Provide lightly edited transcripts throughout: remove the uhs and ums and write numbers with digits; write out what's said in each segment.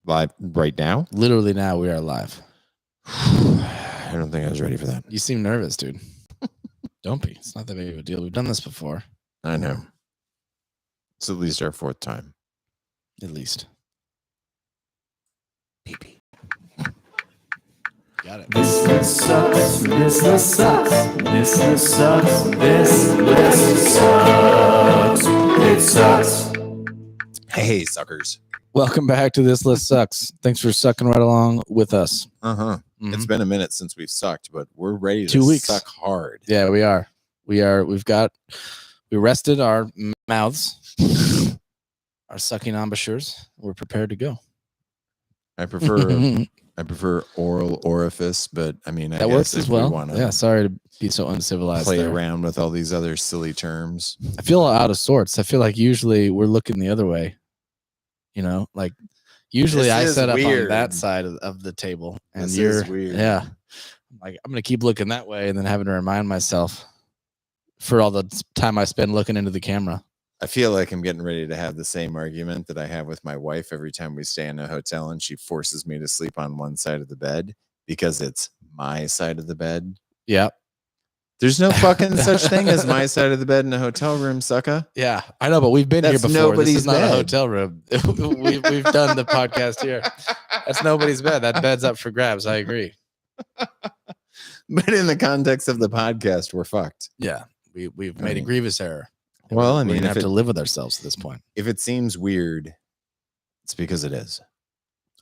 Live right now? Literally now we are live. I don't think I was ready for that. You seem nervous, dude. Don't be. It's not that big of a deal. We've done this before. I know. It's at least our fourth time. At least. Pee-pee. Got it. This list sucks. This list sucks. This list sucks. This list sucks. It sucks. Hey, suckers. Welcome back to This List Sucks. Thanks for sucking right along with us. Uh-huh. Mhm. It's been a minute since we've sucked, but we're ready to 2 weeks. suck hard. Yeah, we are. We rested our mouths, our sucking embouchures. We're prepared to go. I prefer oral orifice, but I mean, I That guess works if as well. we want to Yeah, sorry to be so uncivilized. play there. around with all these other silly terms. I feel out of sorts. I feel like usually we're looking the other way. You know, like usually This I is set up on weird. that side of the table, and This you're is weird. Yeah, like I'm gonna keep looking that way, and then having to remind myself for all the time I spend looking into the camera. I feel like I'm getting ready to have the same argument that I have with my wife every time we stay in a hotel and she forces me to sleep on one side of the bed because it's my side of the bed. Yeah, There's no fucking such thing as my side of the bed in a hotel room, sucker. yeah, I know, but we've been That's here before. This is nobody's not a bed. hotel room. we've done the podcast here. That's nobody's bed. That bed's up for grabs. I agree. But in the context of the podcast, we're fucked. Yeah, we've made a mean, grievous error. And well, we're I mean, gonna if have to live with ourselves at this point. If it seems weird, it's because it is.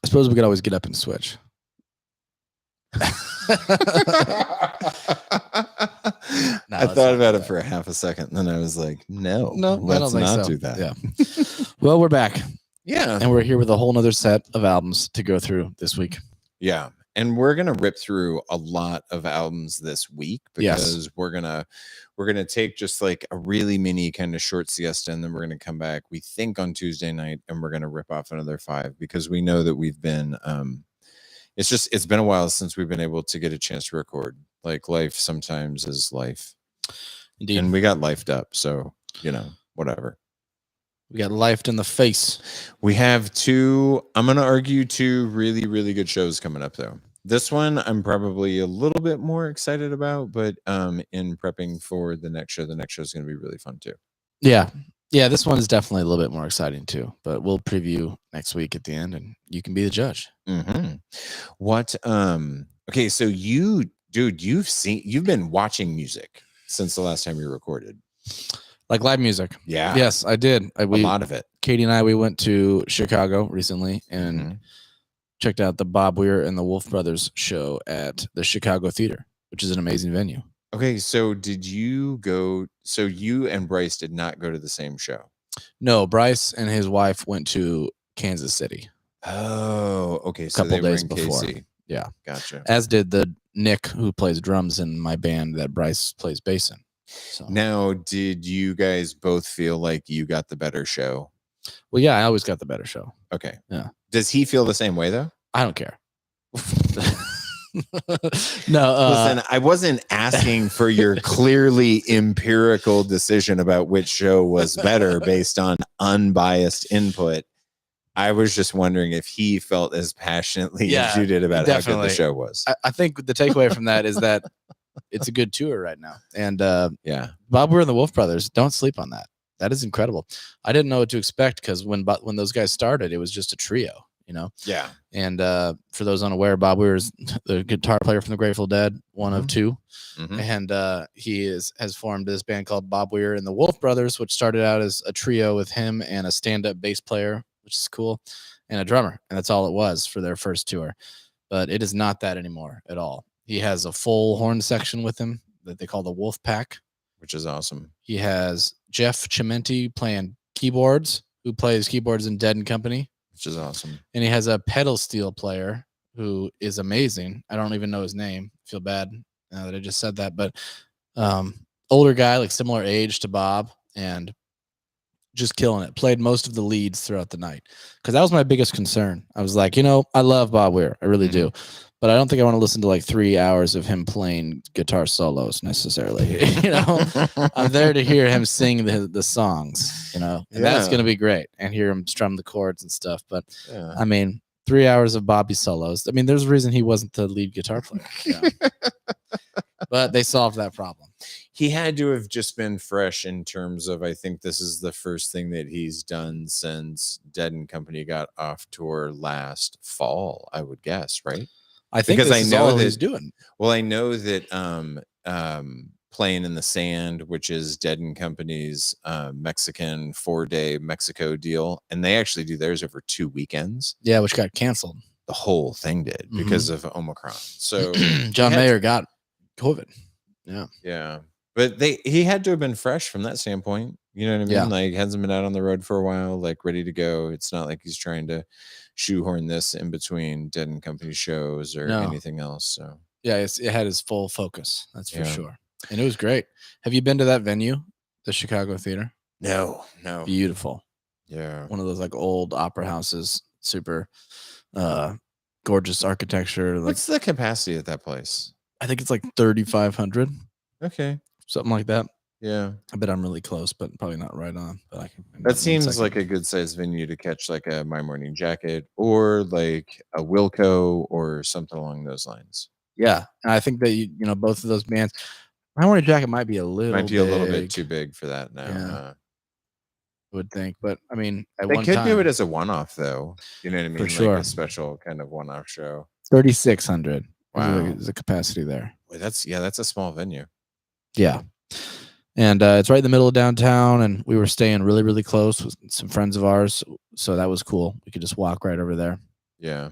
I suppose we could always get up and switch. I thought about it for a half a second, and then I was like, no, I don't let's think not so. do that. Yeah. Well, we're back, Yeah. and we're here with a whole nother set of albums to go through this week. Yeah. And we're gonna rip through a lot of albums this week because we're gonna take just like a really mini kind of short siesta, and then we're gonna come back, we think, on Tuesday night, and we're gonna rip off another 5 because we know that we've been it's been a while since we've been able to get a chance to record. Like, life sometimes is life. Indeed. And we got lifed up, so whatever. We got lifed in the face. We have I'm going to argue 2 really, really good shows coming up, though. This one I'm probably a little bit more excited about, but in prepping for the next show is going to be really fun, too. Yeah. Yeah, this one is definitely a little bit more exciting, too. But we'll preview next week at the end, and you can be the judge. Mm-hmm. What? Okay, so you've been watching music since the last time you recorded. Like live music. Yeah. Yes, I did. A lot of it. Katie and I, we went to Chicago recently and Mhm. checked out the Bob Weir and the Wolf Brothers show at the Chicago Theater, which is an amazing venue. Okay, so you and Bryce did not go to the same show? No, Bryce and his wife went to Kansas City. Oh, okay. So Couple they were days in before. KC. Yeah. Gotcha. As did the Nick, who plays drums in my band that Bryce plays bass in. So. Now, did you guys both feel like you got the better show? Well, yeah, I always got the better show. Okay. Yeah. Does he feel the same way, though? I don't care. No. Listen, I wasn't asking for your clearly empirical decision about which show was better based on unbiased input. I was just wondering if he felt as passionately as you did about how good the show was. I think the takeaway from that is that it's a good tour right now. And yeah, Bob Weir and the Wolf Brothers, don't sleep on that. That is incredible. I didn't know what to expect because when those guys started, it was just a trio, Yeah. And for those unaware, Bob Weir is the guitar player from the Grateful Dead, one of 2. Mm-hmm. And he has formed this band called Bob Weir and the Wolf Brothers, which started out as a trio with him and a stand-up bass player, which is cool, and a drummer. And that's all it was for their first tour. But it is not that anymore at all. He has a full horn section with him that they call the Wolf Pack, which is awesome. He has Jeff Chimenti playing keyboards, who plays keyboards in Dead and Company, which is awesome. And he has a pedal steel player who is amazing. I don't even know his name. I feel bad now that I just said that, but older guy, like similar age to Bob, and just killing it. Played most of the leads throughout the night because that was my biggest concern. I was like, I love Bob Weir, I really do, but I don't think I want to listen to like 3 hours of him playing guitar solos necessarily. I'm there to hear him sing the songs, and that's gonna be great, and hear him strum the chords and stuff. But I mean, 3 hours of Bobby solos. I mean, there's a reason he wasn't the lead guitar player. Yeah. But they solved that problem. He had to have just been fresh in terms of, I think this is the first thing that he's done since Dead and Company got off tour last fall, I would guess, right? I think because this is all he's doing. Well, I know that Playing in the Sand, which is Dead and Company's Mexican 4-day Mexico deal, and they actually do theirs over 2 weekends. Yeah, which got canceled. The whole thing did because of Omicron. So John Mayer got COVID. Yeah. But he had to have been fresh from that standpoint. You know what I mean? Yeah. Like, hasn't been out on the road for a while, like ready to go. It's not like he's trying to shoehorn this in between Dead and Company shows or anything else. So yeah, it had his full focus. That's for sure. And it was great. Have you been to that venue, the Chicago Theater? No. Beautiful. Yeah. One of those like old opera houses, super gorgeous architecture. Like, what's the capacity at that place? I think it's like 3,500. Okay. Something like that. Yeah. I bet I'm really close, but probably not right on. But that seems like a good size venue to catch like a My Morning Jacket or like a Wilco or something along those lines. Yeah. And I think that you know both of those bands, My Morning Jacket might be a little bit too big for that now. Yeah. I would think, but I mean, they could do it as a one-off though. You know what I mean? For sure. Like a special kind of one-off show. 3,600. Wow. Is the capacity there. Wait, that's a small venue. Yeah. And it's right in the middle of downtown, and we were staying really, really close with some friends of ours. So that was cool. We could just walk right over there. Yeah.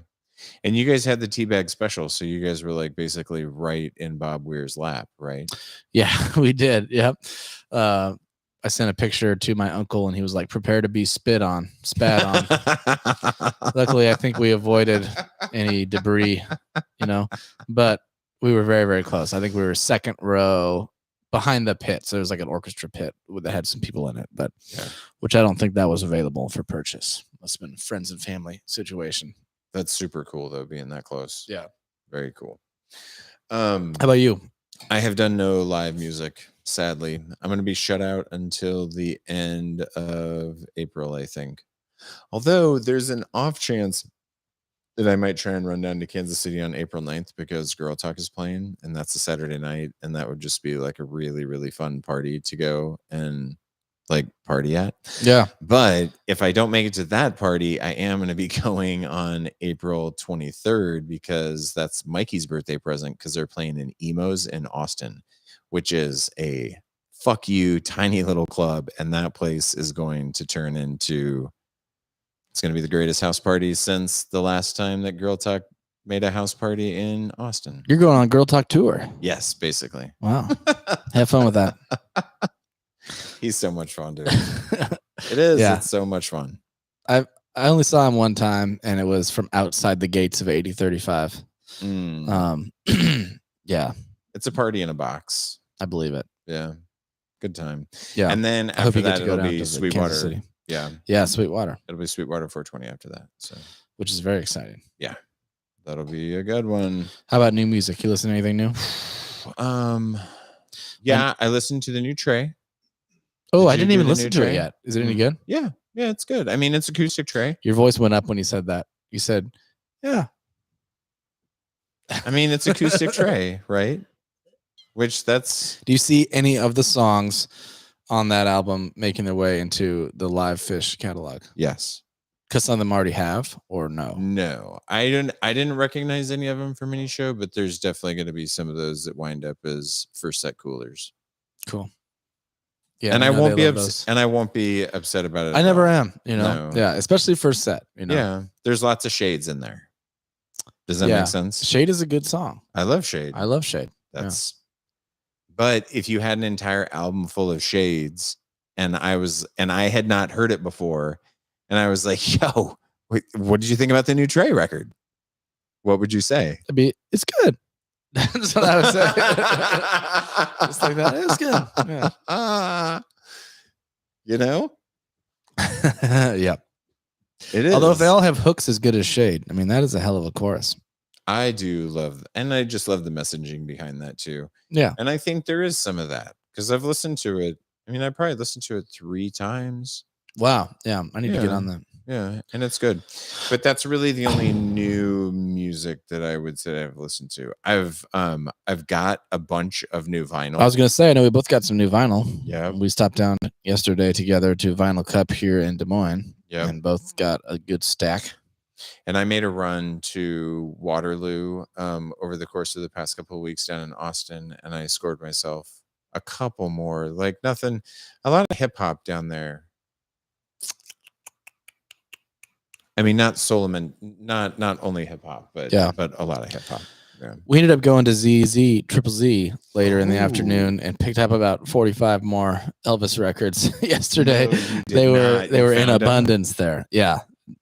And you guys had the teabag special. So you guys were like basically right in Bob Weir's lap, right? Yeah, we did. Yep. I sent a picture to my uncle, and he was like, prepare to be spat on. Luckily, I think we avoided any debris, but we were very, very close. I think we were second row behind the pit. So there was like an orchestra pit that had some people in it, but which I don't think that was available for purchase. Must have been friends and family situation. That's super cool though, being that close. Yeah. Very cool. How about you? I have done no live music, sadly. I'm going to be shut out until the end of April, I think. Although there's an off chance that I might try and run down to Kansas City on April 9th because Girl Talk is playing, and that's a Saturday night, and that would just be like a really, really fun party to go and like party at. Yeah. But if I don't make it to that party, I am going to be going on April 23rd because that's Mikey's birthday present because they're playing in Emos in Austin, which is a fuck you tiny little club. And that place is going to turn into, it's going to be the greatest house party since the last time that Girl Talk made a house party in Austin. You're going on Girl Talk tour. Yes, basically. Wow. Have fun with that. He's so much fun, dude. It is. Yeah. It's so much fun. I only saw him one time, and it was from outside the gates of 8035. Yeah. It's a party in a box. I believe it. Yeah. Good time. Yeah. And then I hope after you get that, to go it'll down be to Sweetwater. Kansas City. Yeah. Yeah, Sweetwater. It'll be Sweetwater 420 after that. So, which is very exciting. Yeah. That'll be a good one. How about new music? You listen to anything new? Yeah, I listened to the new Trey. Oh, I Did you didn't do even the listen new to it Trey? yet. Is it any good? Yeah. Yeah, it's good. I mean, it's acoustic Trey. Your voice went up when you said that. You said, yeah. I mean, it's acoustic Trey, right? Which that's. Do you see any of the songs on that album making their way into the Live Fish catalog? Yes. Because some of them already have, or no? No, I didn't recognize any of them from any show, but there's definitely going to be some of those that wind up as first set coolers. Cool. Yeah, and I won't be upset. upset about it. I never am, No. Yeah, especially first set, Yeah, there's lots of shades in there. Does that make sense? Shade is a good song. I love Shade. I love Shade. But if you had an entire album full of shades and I had not heard it before, and I was like, yo, what did you think about the new Trey record? What would you say? It's good. That's what I would say. Just like that. It's good. Yeah. Yep. It is. Although if they all have hooks as good as Shade, I mean, that is a hell of a chorus. I do love, and I just love the messaging behind that too. Yeah. And I think there is some of that because I've listened to it. I mean, I probably listened to it 3 times. Wow. Yeah. I need to get on that. Yeah, and it's good. But that's really the only new music that I would say I've listened to. I've got a bunch of new vinyl. I was gonna say, I know we both got some new vinyl. Yeah. We stopped down yesterday together to Vinyl Cup here in Des Moines. Yeah. And both got a good stack. And I made a run to Waterloo over the course of the past couple of weeks down in Austin, and I scored myself a couple more. Like nothing, a lot of hip hop down there. I mean, not Solomon, not only hip hop, but a lot of hip hop. Yeah. We ended up going to Triple Z later in the afternoon and picked up about 45 more Elvis records yesterday. No, they were in abundance there. Yeah,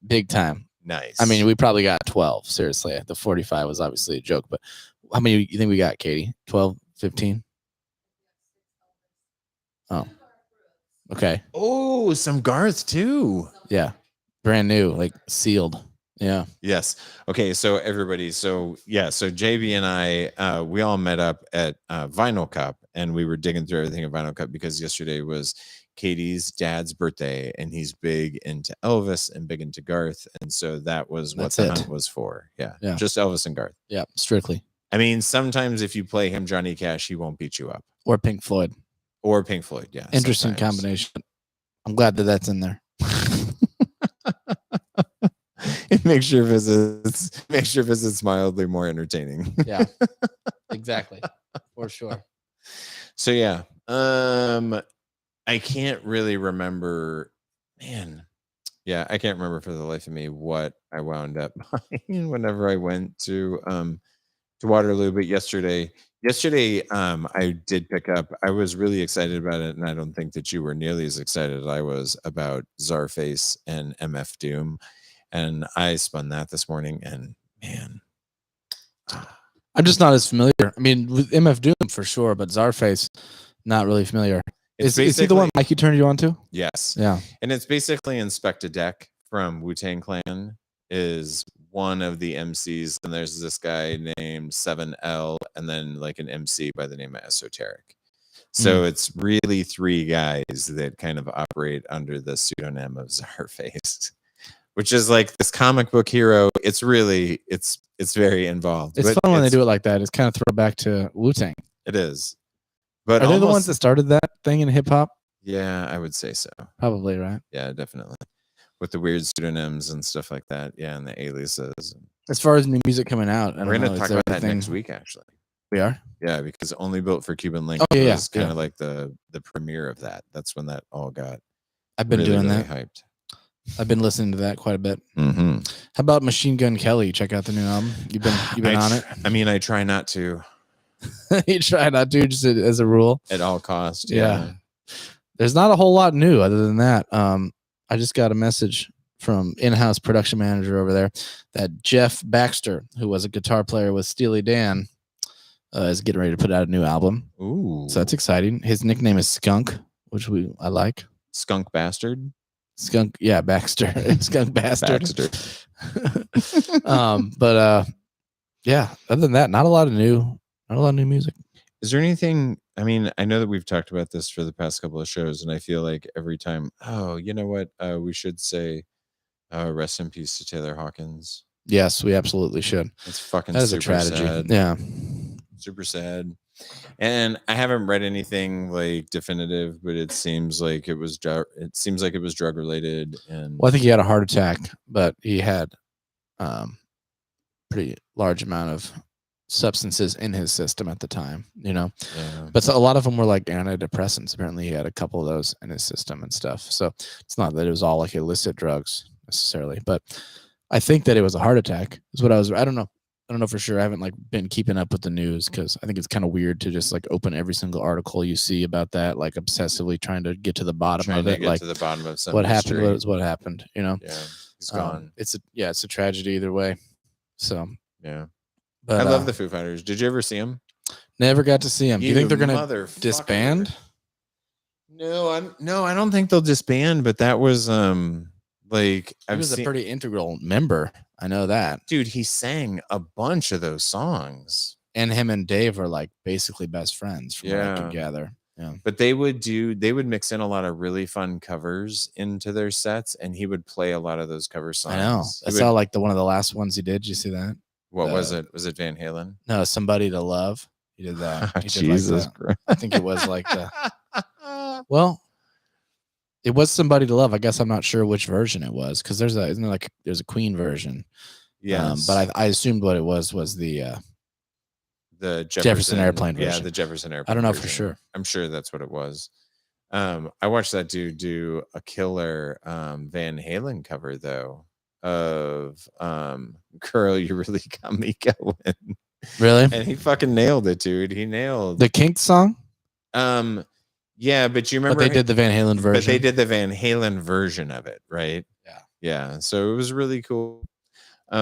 big time. Nice. I mean, we probably got 12. Seriously, the 45 was obviously a joke, but how many you think we got, Katie? 12, 15? Oh, okay. Oh, some Garth too. Yeah, brand new, like sealed. Yeah. Yes. Okay. So everybody. So JB and I, we all met up at Vinyl Cup, and we were digging through everything at Vinyl Cup because yesterday was Katie's dad's birthday, and he's big into Elvis and big into Garth, and so that was what the hunt was for. Yeah. Just Elvis and Garth. Yeah. Strictly. I mean, sometimes if you play him Johnny Cash, he won't beat you up. Or Pink Floyd. Yeah. Interesting combination. I'm glad that that's in there. It makes your visits mildly more entertaining. Yeah, exactly, for sure. So yeah, I can't really remember, man. Yeah, I can't remember for the life of me what I wound up buying whenever I went to Waterloo. But yesterday, I did pick up. I was really excited about it, and I don't think that you were nearly as excited as I was about Czarface and MF Doom. And I spun that this morning, and man, I'm just not as familiar. I mean, with MF Doom for sure, but Czarface, not really familiar. Is he the one Mikey turned you on to? Yes. Yeah. And it's basically Inspector Deck from Wu-Tang Clan is one of the MCs, and there's this guy named 7L, and then like an MC by the name of Esoteric. So it's really three guys that kind of operate under the pseudonym of Czarface, which is like this comic book hero. It's really, it's very involved. It's fun when they do it like that. It's kind of throwback to Wu-Tang. It is. But are they the ones that started that thing in hip hop? Yeah, I would say so. Probably, right? Yeah, definitely. With the weird pseudonyms and stuff like that. Yeah, and the aliases. As far as new music coming out, we're going to talk about that next week, actually. We are? Yeah, because Only Built for Cuban Link was kind of like the premiere of that. That's when that all got I've been doing really that. Hyped. I've been listening to that quite a bit. Mm-hmm. How about Machine Gun Kelly? Check out the new album. You've been on it? I mean, I try not to. You try not to, just as a rule. At all costs. Yeah. There's not a whole lot new other than that. I just got a message from in-house production manager over there that Jeff Baxter, who was a guitar player with Steely Dan, is getting ready to put out a new album. Ooh. So that's exciting. His nickname is Skunk, which I like. Skunk Bastard? Skunk, yeah, Baxter. Skunk Bastard. Yeah, other than that, not a lot of new music. Is there anything, I mean, I know that we've talked about this for the past couple of shows, and I feel like every time, you know what, we should say rest in peace to Taylor Hawkins. Yes, we absolutely should. It's fucking that is a tragedy. Sad. Yeah. Super sad. And I haven't read anything like definitive, but it seems like it was drug related. And well, I think he had a heart attack, but he had pretty large amount of substances in his system at the time, Yeah. But a lot of them were like antidepressants. Apparently he had a couple of those in his system and stuff. So it's not that it was all like illicit drugs necessarily, but I think that it was a heart attack is what I don't know for sure. I haven't like been keeping up with the news because I think it's kind of weird to just like open every single article you see about that, like obsessively trying to get to the bottom of it. Like to the bottom of what happened was what happened, Yeah, he's gone. It's a tragedy either way. So yeah. But, I love the Foo Fighters. Did you ever see them? Never got to see them. Do you think they're gonna disband? No, I don't think they'll disband. But that was he was a pretty integral member. I know that. Dude, he sang a bunch of those songs. And him and Dave are like basically best friends from what I can gather. Yeah. But they would mix in a lot of really fun covers into their sets, and he would play a lot of those cover songs. I know. I saw like one of the last ones he did. Did you see that? What was it? Was it Van Halen? No, Somebody to Love. He did that. He did Jesus like that. Christ. I think it was like the. Well, it was Somebody to Love. I guess I'm not sure which version it was because there's a Queen version. Yes. But I assumed what it was the Jefferson Airplane version. Yeah, the Jefferson Airplane. I don't know version. for sure. I'm sure that's what it was. I watched that dude do a killer Van Halen cover though of Girl, You Really Got Me Going. Really? And he fucking nailed it, dude. He nailed the Kinks song. Yeah, but you remember they did the Van Halen version. But they did the Van Halen version of it, right? Yeah. So it was really cool. Yeah,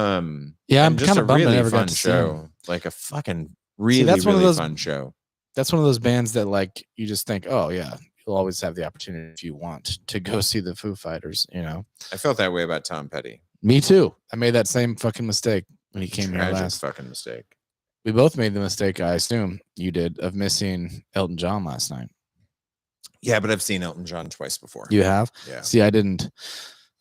I'm just kind a of bummed really I never fun got to see show, him. like a fucking really fun show. That's one of those bands that like you just think, oh yeah, you'll always have the opportunity if you want to go see the Foo Fighters. You know, I felt that way about Tom Petty. Me too. I made that same fucking mistake when he came here last. Fucking mistake. We both made the mistake, I assume you did, of missing Elton John last night. Yeah, but I've seen Elton John twice before. You have? Yeah. See, I didn't.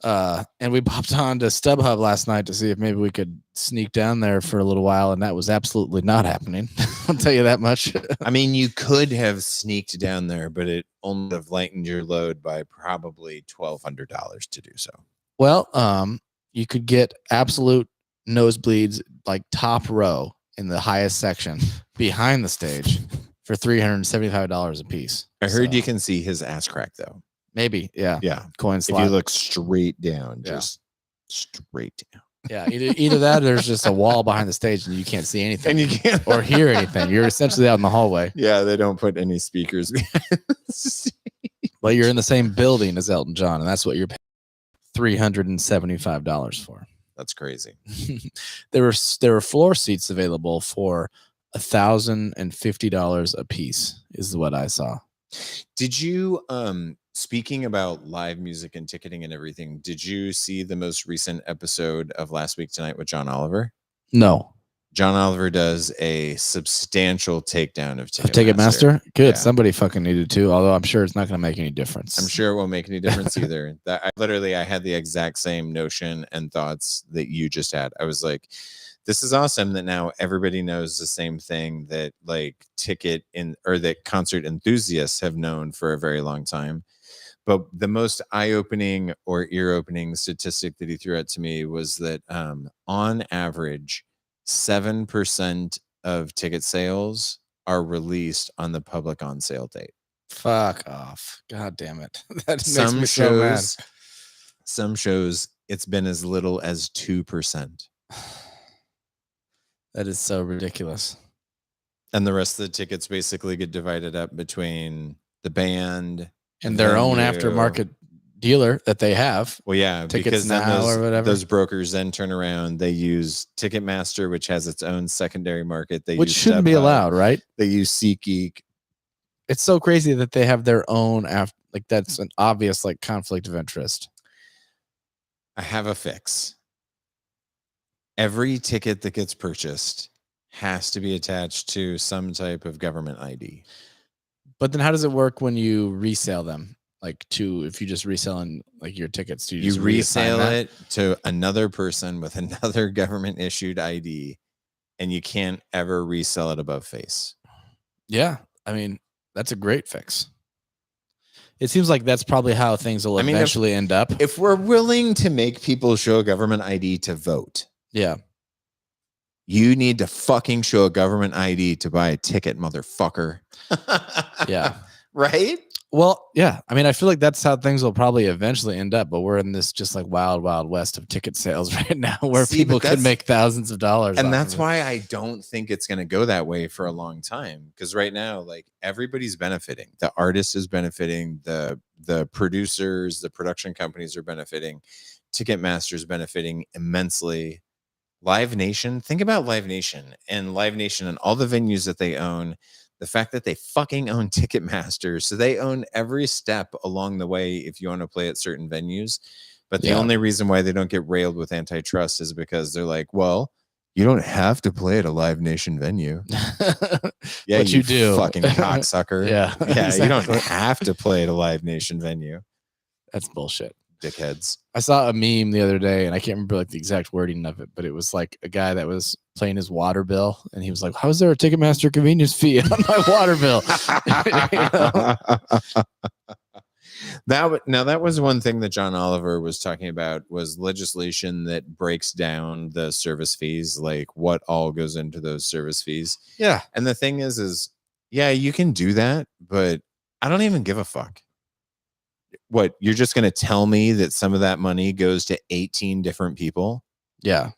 And we popped on to StubHub last night to see if maybe we could sneak down there for a little while, and that was absolutely not happening. I'll tell you that much. I mean, you could have sneaked down there, but it only would have lightened your load by probably $1,200 to do so. Well, you could get absolute nosebleeds, like top row in the highest section behind the stage for $375 a piece. I heard you can see his ass crack though. Maybe, yeah. Coin slot. If you look straight down, just straight down. Yeah, either that or there's just a wall behind the stage and you can't see anything. And you can't or hear anything. You're essentially out in the hallway. Yeah, they don't put any speakers behind the stage. But you're in the same building as Elton John, and that's what you're paying $375 for. That's crazy. There were floor seats available for $1,050 a piece, is what I saw. Did you speaking about live music and ticketing and everything, did you see the most recent episode of Last Week Tonight with John Oliver? No. John Oliver does a substantial takedown of Ticketmaster. Good. Yeah. Somebody fucking needed to, although I'm sure it's not going to make any difference. I'm sure it won't make any difference either. I had the exact same notion and thoughts that you just had. I was like, this is awesome that now everybody knows the same thing that like that concert enthusiasts have known for a very long time. But the most eye-opening or ear-opening statistic that he threw out to me was that on average, 7% of ticket sales are released on the public on sale date. Fuck off. God damn it. That makes me so mad. Some shows it's been as little as 2%. That is so ridiculous. And the rest of the tickets basically get divided up between the band and their own aftermarket dealer that they have. Well, yeah, Tickets Now or whatever. Those brokers then turn around. They use Ticketmaster, which has its own secondary market. Which shouldn't be allowed, right? They use SeatGeek. It's so crazy that they have their own that's an obvious like conflict of interest. I have a fix. Every ticket that gets purchased has to be attached to some type of government ID. But then how does it work when you resell them? If you just reselling like your tickets, do you resell it to another person with another government issued ID, and you can't ever resell it above face. Yeah, I mean that's a great fix. It seems like that's probably how things will eventually end up. If we're willing to make people show a government ID to vote, yeah, you need to fucking show a government ID to buy a ticket, motherfucker. Yeah. Right? Well, yeah. I mean, I feel like that's how things will probably eventually end up, but we're in this just like wild, wild west of ticket sales right now where people could make thousands of dollars. And that's why I don't think it's going to go that way for a long time. Because right now, like everybody's benefiting. The artist is benefiting, the producers, the production companies are benefiting, Ticketmaster's benefiting immensely. Live Nation, think about Live Nation and all the venues that they own. The fact that they fucking own Ticketmaster. So they own every step along the way if you want to play at certain venues. But the only reason why they don't get railed with antitrust is because they're like, well, You don't have to play at a Live Nation venue. Yeah, but you do. fucking cocksucker. Yeah. Yeah, you don't exactly. have to play at a Live Nation venue. That's bullshit. Dickheads. I saw a meme the other day, and I can't remember like the exact wording of it, but it was like a guy that was playing his water bill, and he was like, "How is there a Ticketmaster convenience fee on my water bill?" That was one thing that John Oliver was talking about, was legislation that breaks down the service fees, like what all goes into those service fees. Yeah. And the thing is yeah, you can do that, but I don't even give a fuck. What, you're just going to tell me that some of that money goes to 18 different people? Yeah.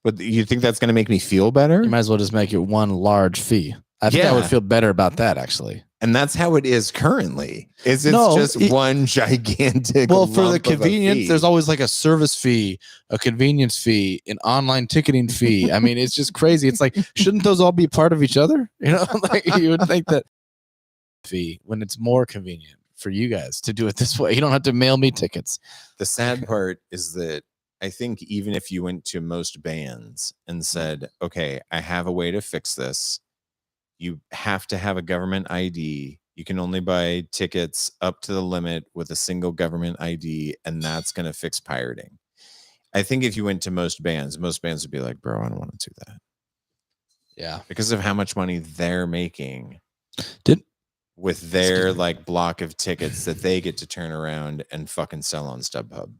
But you think that's going to make me feel better? You might as well just make it one large fee. I think I would feel better about that, actually. And that's how it is currently. It's just one gigantic. Well, for the lump of a convenience, fee. there's always like a service fee, a convenience fee, an online ticketing fee. I mean, it's just crazy. It's like, shouldn't those all be part of each other? You know, like you would think that fee when it's more convenient for you guys to do it this way. You don't have to mail me tickets. The sad part is that I think even if you went to most bands and said, okay, I have a way to fix this, you have to have a government ID. You can only buy tickets up to the limit with a single government ID, and that's going to fix pirating. I think if you went to most bands would be like, bro, I don't want to do that. Yeah. Because of how much money they're making with Excuse their me. like block of tickets that they get to turn around and fucking sell on StubHub.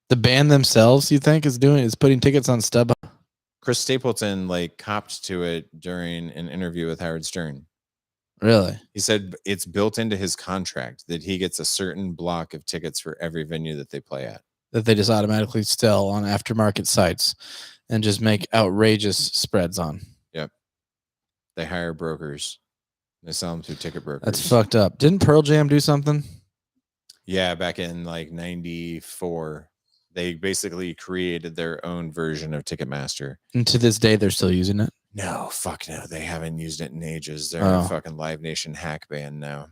The band themselves, you think, is putting tickets on StubHub? Chris Stapleton like copped to it during an interview with Howard Stern. Really? He said it's built into his contract that he gets a certain block of tickets for every venue that they play at. That they just automatically sell on aftermarket sites and just make outrageous spreads on. Yep. They hire brokers. They sell them through ticket brokers. That's fucked up. Didn't Pearl Jam do something? Yeah, back in like 94. They basically created their own version of Ticketmaster. And to this day, they're still using it? No, fuck no. They haven't used it in ages. They're Oh. a fucking Live Nation hack band now.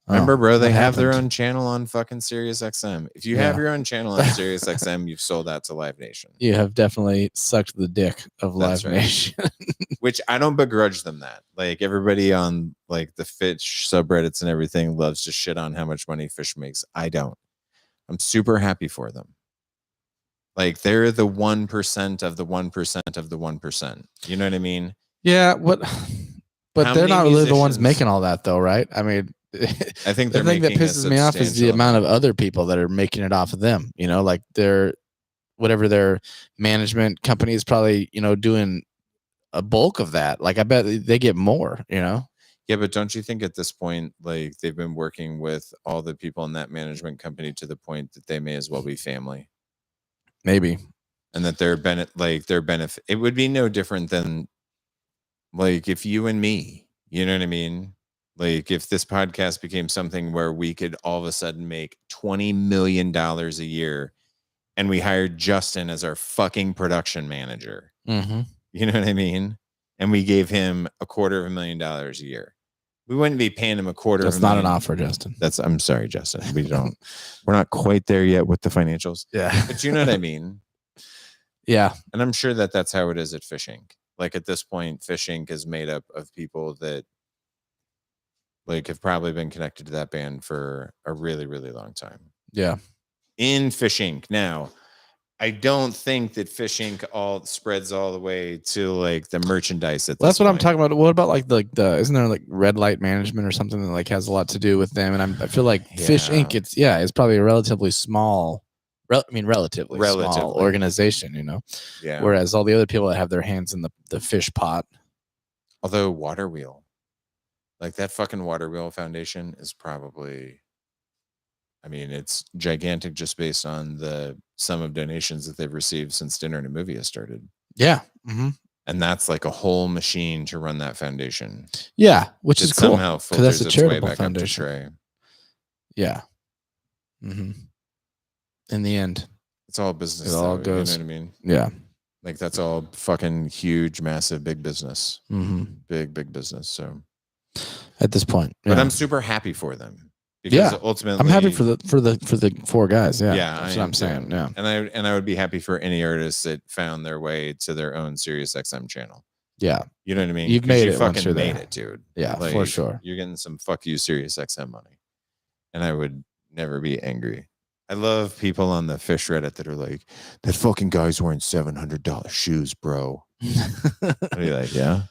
Remember, bro, they what have their happened? own channel on fucking Sirius XM. If you Yeah. have your own channel on Sirius XM, you've sold out to Live Nation. You have definitely sucked the dick of That's Live right. Nation. Which I don't begrudge them that. Like everybody on like the fish subreddits and everything loves to shit on how much money Fish makes. I don't. I'm super happy for them. Like they're the 1% of the 1% of the 1%. You know what I mean? Yeah, but How they're many not really the ones musicians- making all that, though, right? I mean, I think the they're thing that making a pisses me off is the substantial amount of other people that are making it off of them. You know, like whatever their management company is probably, doing a bulk of that. Like I bet they get more, Yeah, but don't you think at this point, like they've been working with all the people in that management company to the point that they may as well be family, Maybe. and that their benefit, it would be no different than like if you and me, you know what I mean? Like if this podcast became something where we could all of a sudden make $20 million a year, and we hired Justin as our fucking production manager. Mm-hmm. You know what I mean? And we gave him $250,000 a year. We wouldn't be paying him $250,000. That's not an offer, Justin. I'm sorry, Justin. We're not quite there yet with the financials. Yeah. But you know what I mean? Yeah. And I'm sure that that's how it is at Fish Inc. Like at this point, Fish Inc. is made up of people that like have probably been connected to that band for a really, really long time. Yeah. In Fish Inc. Now, I don't think that Fish Inc. all spreads all the way to like the merchandise. Well, that's what I'm talking about. What about like the isn't there like red light management or something that like has a lot to do with them? And I feel like Fish Yeah. Inc. It's probably a relatively small, relatively small organization, Yeah. Whereas all the other people that have their hands in the fish pot. Although Water Wheel, like that fucking Water Wheel Foundation is probably, I mean, it's gigantic just based on the sum of donations that they've received since Dinner and a Movie has started. Yeah. Mm-hmm. And that's like a whole machine to run that foundation. Yeah, which It is cool. somehow 'cause that's filters a its way charitable back up to foundation. Trey. Yeah. Mm-hmm. In the end. It's all business. It all though, goes- You know what I mean? Yeah. Like that's all fucking huge, massive, big business. Mm-hmm. Big business. So, At this point. but yeah. I'm super happy for them Because Yeah. ultimately, I'm happy for the four guys. Yeah, Yeah, that's I what am I'm saying. too. Yeah, And I would be happy for any artist that found their way to their own Sirius XM channel. yeah. You know what I mean? You've 'Cause made you it once fucking you're made there. it, dude. Yeah, for sure. You're getting some fuck you Sirius XM money, and I would never be angry. I love people on the fish Reddit that are like, "That fucking guy's wearing $700 shoes, bro." I'd be like, "Yeah,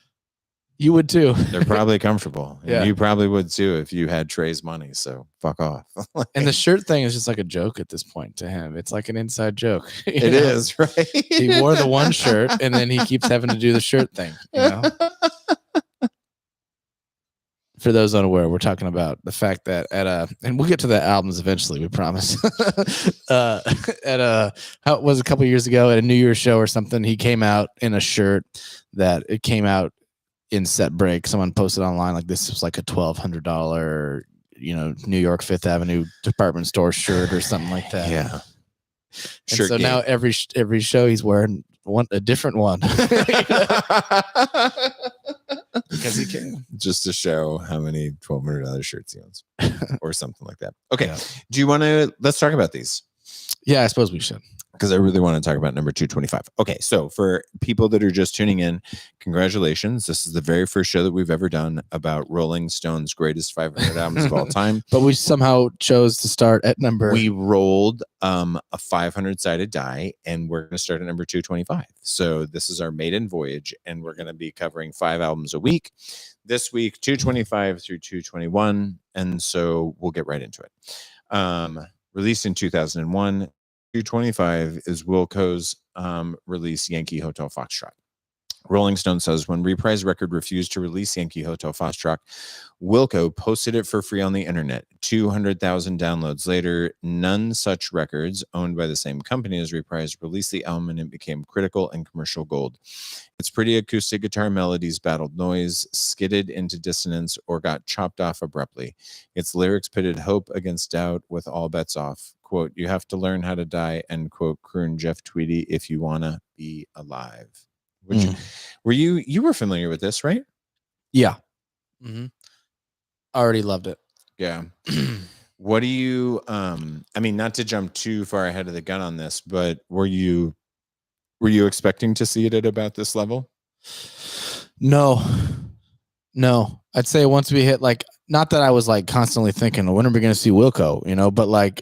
You would too. they're probably comfortable, and Yeah. you probably would too if you had Trey's money. So fuck off." And the shirt thing is just like a joke at this point to him. It's like an inside joke. It is, right? He wore the one shirt and then he keeps having to do the shirt thing. You know? For those unaware, we're talking about the fact that and we'll get to the albums eventually, we promise. How it was a couple of years ago at a New Year's show or something, he came out in a shirt that it came out in set break. Someone posted online like this was like a $1,200, New York Fifth Avenue department store shirt or something like that. Yeah. And so now every show he's wearing a different one. Because he can. Just to show how many $1,200 shirts he owns or something like that. Okay. Yeah. Do you want to, let's talk about these, Yeah, I suppose we should. because I really want to talk about number 225. Okay. So for people that are just tuning in, congratulations. This is the very first show that we've ever done about Rolling Stone's greatest 500 albums of all time. But we somehow chose to start at number. We rolled a 500 sided die, and we're going to start at number 225. So this is our maiden voyage, and we're going to be covering 5 albums a week. This week, 225 through 221. And so we'll get right into it. Released in 2001, 225 is Wilco's release Yankee Hotel Foxtrot. Rolling Stone says when Reprise Record refused to release Yankee Hotel Foxtrot, Wilco posted it for free on the internet. 200,000 downloads later, None Such Records, owned by the same company as Reprise, released the album, and it became critical and commercial gold. Its pretty acoustic guitar melodies battled noise, skidded into dissonance, or got chopped off abruptly. Its lyrics pitted hope against doubt with all bets off. Quote, "You have to learn how to die," end quote, crooned Jeff Tweedy, "if you wanna be alive." Which you were familiar with this, right? Yeah. Mm-hmm. Already loved it. Yeah. What do you I mean, not to jump too far ahead of the gun on this, but were you expecting to see it at about this level? No. I'd say once we hit, like, not that I was like constantly thinking, when are we going to see Wilco, but like,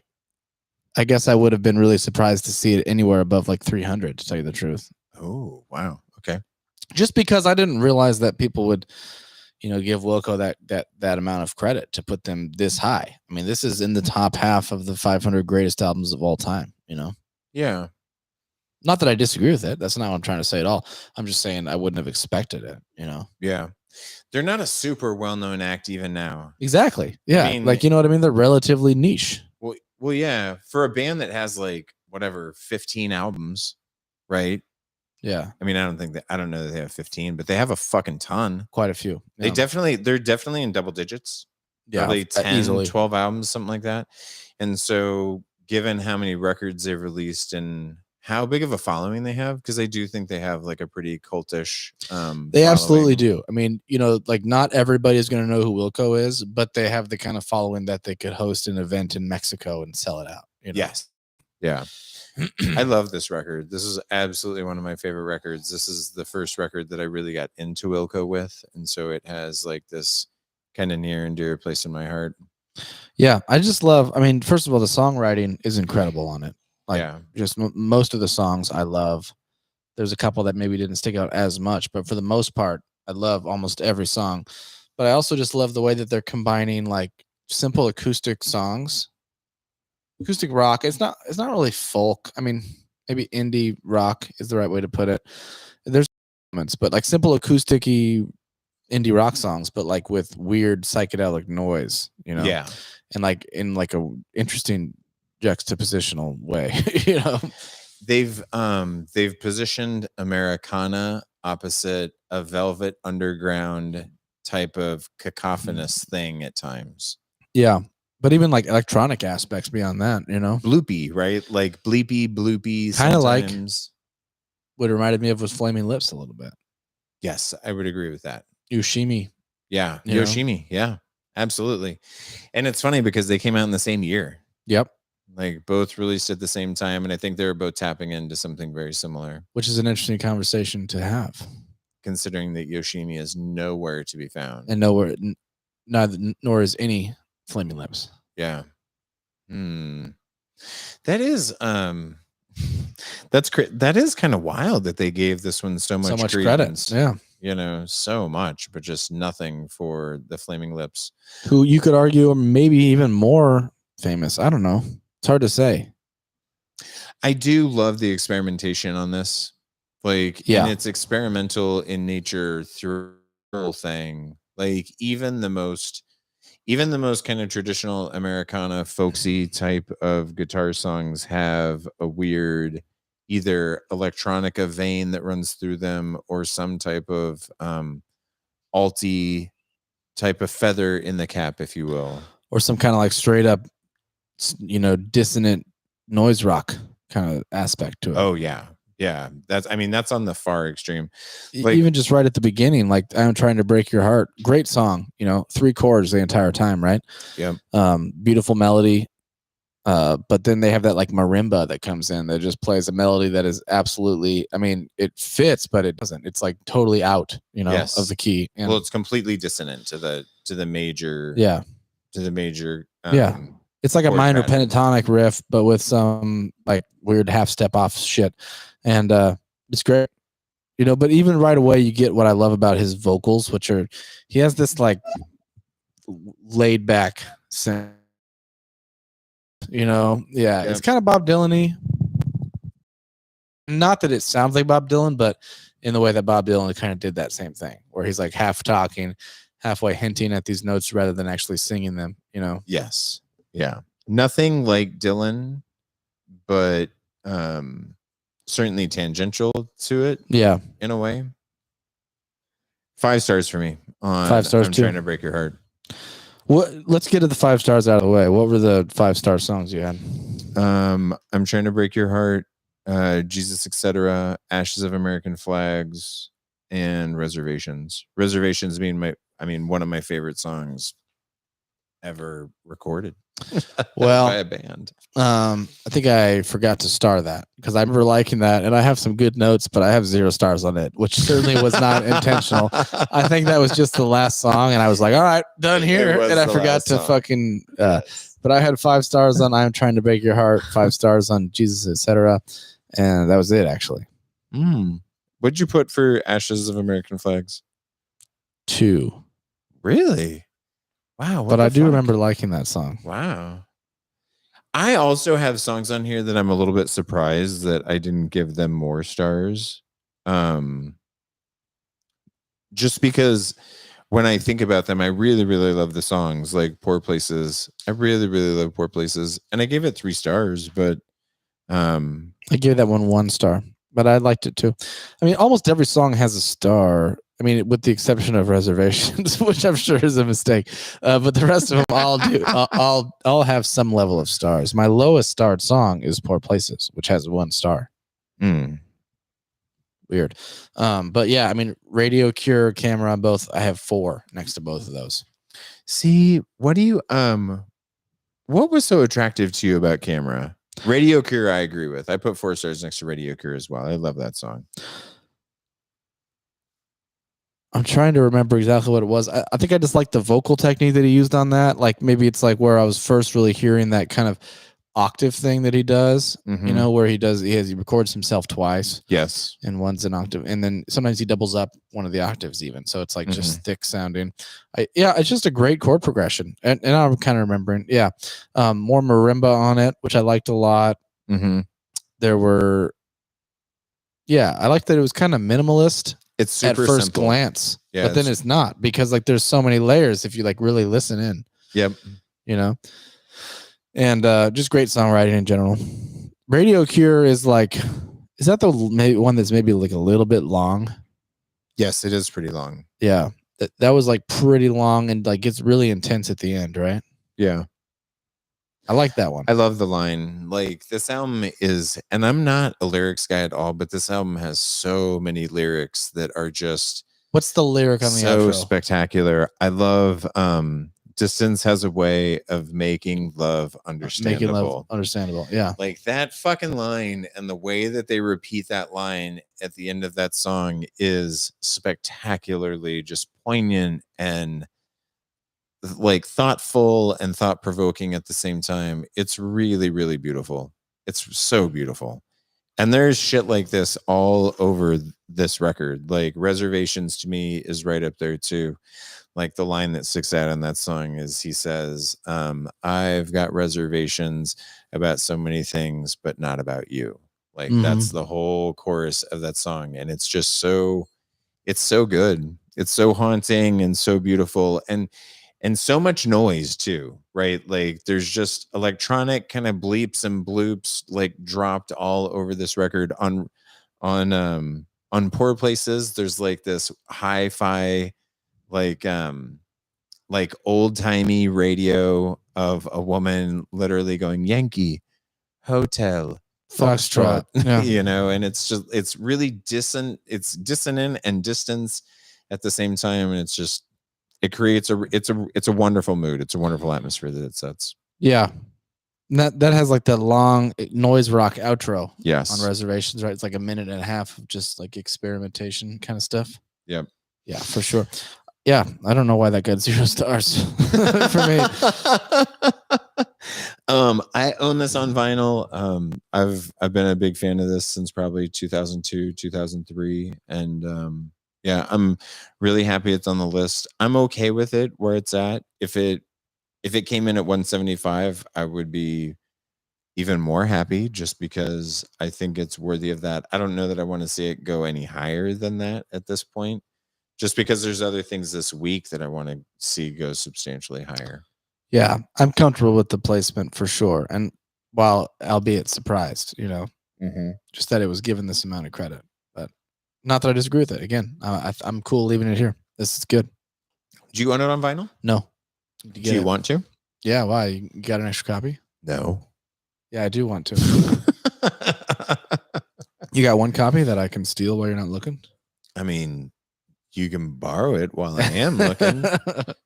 I guess I would have been really surprised to see it anywhere above like 300, to tell you the truth. Oh, wow. Okay. Just because I didn't realize that people would, give Wilco that amount of credit to put them this high. I mean, this is in the top half of the 500 greatest albums of all time, Yeah. Not that I disagree with it. That's not what I'm trying to say at all. I'm just saying I wouldn't have expected it, Yeah. They're not a super well-known act even now. Exactly. Yeah. I mean, like, you know what I mean? They're relatively niche. Well, yeah. For a band that has like whatever 15 albums, right? Yeah. I mean, I don't know that they have 15, but they have a fucking ton. Quite a few. They're definitely in double digits. Yeah. Probably 10, easily. 12 albums, something like that. And so given how many records they've released and how big of a following they have, because I do think they have like a pretty cultish they absolutely following. do. I mean, like not everybody is going to know who Wilco is, but they have the kind of following that they could host an event in Mexico and sell it out. Yes. Yeah. I love this record. This is absolutely one of my favorite records. This is the first record that I really got into Wilco with. And so it has like this kind of near and dear place in my heart. Yeah. I just love, first of all, the songwriting is incredible on it. Like, yeah. Just most of the songs I love. There's a couple that maybe didn't stick out as much, but for the most part, I love almost every song. But I also just love the way that they're combining like simple acoustic songs. Acoustic rock. It's not really folk. I mean, maybe indie rock is the right way to put it. There's elements, but like simple acoustic-y indie rock songs, but like with weird psychedelic noise, Yeah. And like in like a interesting juxtapositional way, They've positioned Americana opposite a Velvet Underground type of cacophonous thing at times. Yeah. But even like electronic aspects beyond that, Bloopy, right? Like bleepy, bloopy. Kind of like what it reminded me of was Flaming Lips a little bit. Yes, I would agree with that. Yoshimi. Yeah. You know? Yoshimi. Yeah. Absolutely. And it's funny because they came out in the same year. Yep. Like both released at the same time. And I think they were both tapping into something very similar. Which is an interesting conversation to have. Considering that Yoshimi is nowhere to be found. And nowhere, nor is any Flaming Lips. Yeah. That is that is kind of wild that they gave this one so much credit. Yeah. You know, so much, but just nothing for the Flaming Lips, who you could argue are maybe even more famous. I don't know. It's hard to say. I do love the experimentation on this. Like, and it's experimental in nature through the whole thing. Like even the most kind of traditional Americana folksy type of guitar songs have a weird either electronica vein that runs through them or some type of alty type of feather in the cap, if you will, or some kind of like straight up, you know, dissonant noise rock kind of aspect to it. Oh yeah. That's on the far extreme. Like, even just right at the beginning, like I'm Trying to Break Your Heart, great song, you know, 3 chords the entire time, right? Yeah. Beautiful melody. But then they have that like marimba that comes in that just plays a melody that is absolutely, I mean, it fits, but it doesn't. It's like totally out, you know, of the key. And well, it's completely dissonant to the major. Yeah. To the major. It's like a minor pentatonic riff, but with some like weird half step off shit. And it's great. You know, but even right away you get what I love about his vocals, which are he has this like laid back sound. You know, it's kind of Bob Dylan-y. Not that it sounds like Bob Dylan, but in the way that Bob Dylan kind of did that same thing, where he's like half talking, halfway hinting at these notes rather than actually singing them, you know? Yes. Yeah. Nothing like Dylan, but certainly tangential to it. Yeah. In a way. 5 stars for me. 5 stars I'm too. Trying to Break Your Heart. Let's get to the 5 stars out of the way. What were the 5-star songs you had? I'm Trying to Break Your Heart, Jesus, etc., Ashes of American Flags, and Reservations. Reservations being one of my favorite songs ever recorded. Well, by a band. I think I forgot to star that because I remember liking that, and I have some good notes, but I have 0 stars on it, which certainly was not intentional. I think that was just the last song, and I was like, "All right, done here," and I forgot to fucking. But I had 5 stars on "I'm Trying to Break Your Heart," 5 stars on Jesus, etc., and that was it actually. What'd you put for Ashes of American Flags? 2. Really? Wow. But I do remember liking that song. Wow. I also have songs on here that I'm a little bit surprised that I didn't give them more stars. Just because when I think about them, I really, really love the songs like Poor Places. I really, really love Poor Places. And I gave it 3 stars, but I gave that one 1 star, but I liked it too. I mean, almost every song has a star. I mean, with the exception of Reservations, which I'm sure is a mistake, but the rest of them all do. I'll have some level of stars. My lowest starred song is "Poor Places," which has 1 star. Weird, but yeah, I mean, Radio Cure, Camera, both. I have 4 next to both of those. See, what was so attractive to you about Camera? Radio Cure, I agree with. I put 4 stars next to Radio Cure as well. I love that song. I'm trying to remember exactly what it was. I think I just like the vocal technique that he used on that. Like maybe it's like where I was first really hearing that kind of octave thing that he does, you know, where he records himself twice. Yes. And one's an octave. And then sometimes he doubles up one of the octaves even. So it's like just thick sounding. It's just a great chord progression. And I'm kind of remembering. Yeah. More marimba on it, which I liked a lot. There were, I liked that it was kind of minimalist. It's super at first simple. glance, but then it's not because like there's so many layers if you like really listen in. Yep. You know, and just great songwriting in general. Radio Cure is that the one that's maybe like a little bit long? Yes, it is pretty long. Yeah, that was like pretty long and like gets really intense at the end, right? Yeah. I like that one. I love the line. Like this album is, and I'm not a lyrics guy at all, but this album has so many lyrics that are just what's the lyric on the so outro? Spectacular. I love Distance has a way of making love understandable. Making love understandable. Yeah. Like that fucking line and the way that they repeat that line at the end of that song is spectacularly just poignant and like thoughtful and thought-provoking at the same time. It's really, really beautiful. It's so beautiful. And there's shit like this all over this record. Like Reservations to me is right up there too. Like the line that sticks out in that song is he says, I've got reservations about so many things, but not about you. Like that's the whole chorus of that song. And it's just it's so good. It's so haunting and so beautiful. And so much noise too, right? Like there's just electronic kind of bleeps and bloops like dropped all over this record. On Poor Places, there's like this hi-fi like old-timey radio of a woman literally going Yankee Hotel Foxtrot, you know, and it's really dissonant and distance at the same time, and it creates it's a wonderful mood. It's a wonderful atmosphere that it sets. Yeah. That has like that long noise rock outro. Yes. On Reservations, right? It's like a minute and a half of just like experimentation kind of stuff. Yep. Yeah, for sure. Yeah, I don't know why that got 0 stars for me. I own this on vinyl. I've been a big fan of this since probably 2002, 2003, and yeah, I'm really happy it's on the list. I'm okay with it where it's at. If it came in at 175, I would be even more happy just because I think it's worthy of that. I don't know that I want to see it go any higher than that at this point, just because there's other things this week that I want to see go substantially higher. Yeah, I'm comfortable with the placement for sure. And while albeit surprised, you know, just that it was given this amount of credit. But not that I disagree with it. Again, I'm cool leaving it here. This is good. Do you own it on vinyl? No. Do you want to? Yeah, why? You got an extra copy? No. Yeah, I do want to. You got one copy that I can steal while you're not looking? I mean, you can borrow it while I am looking and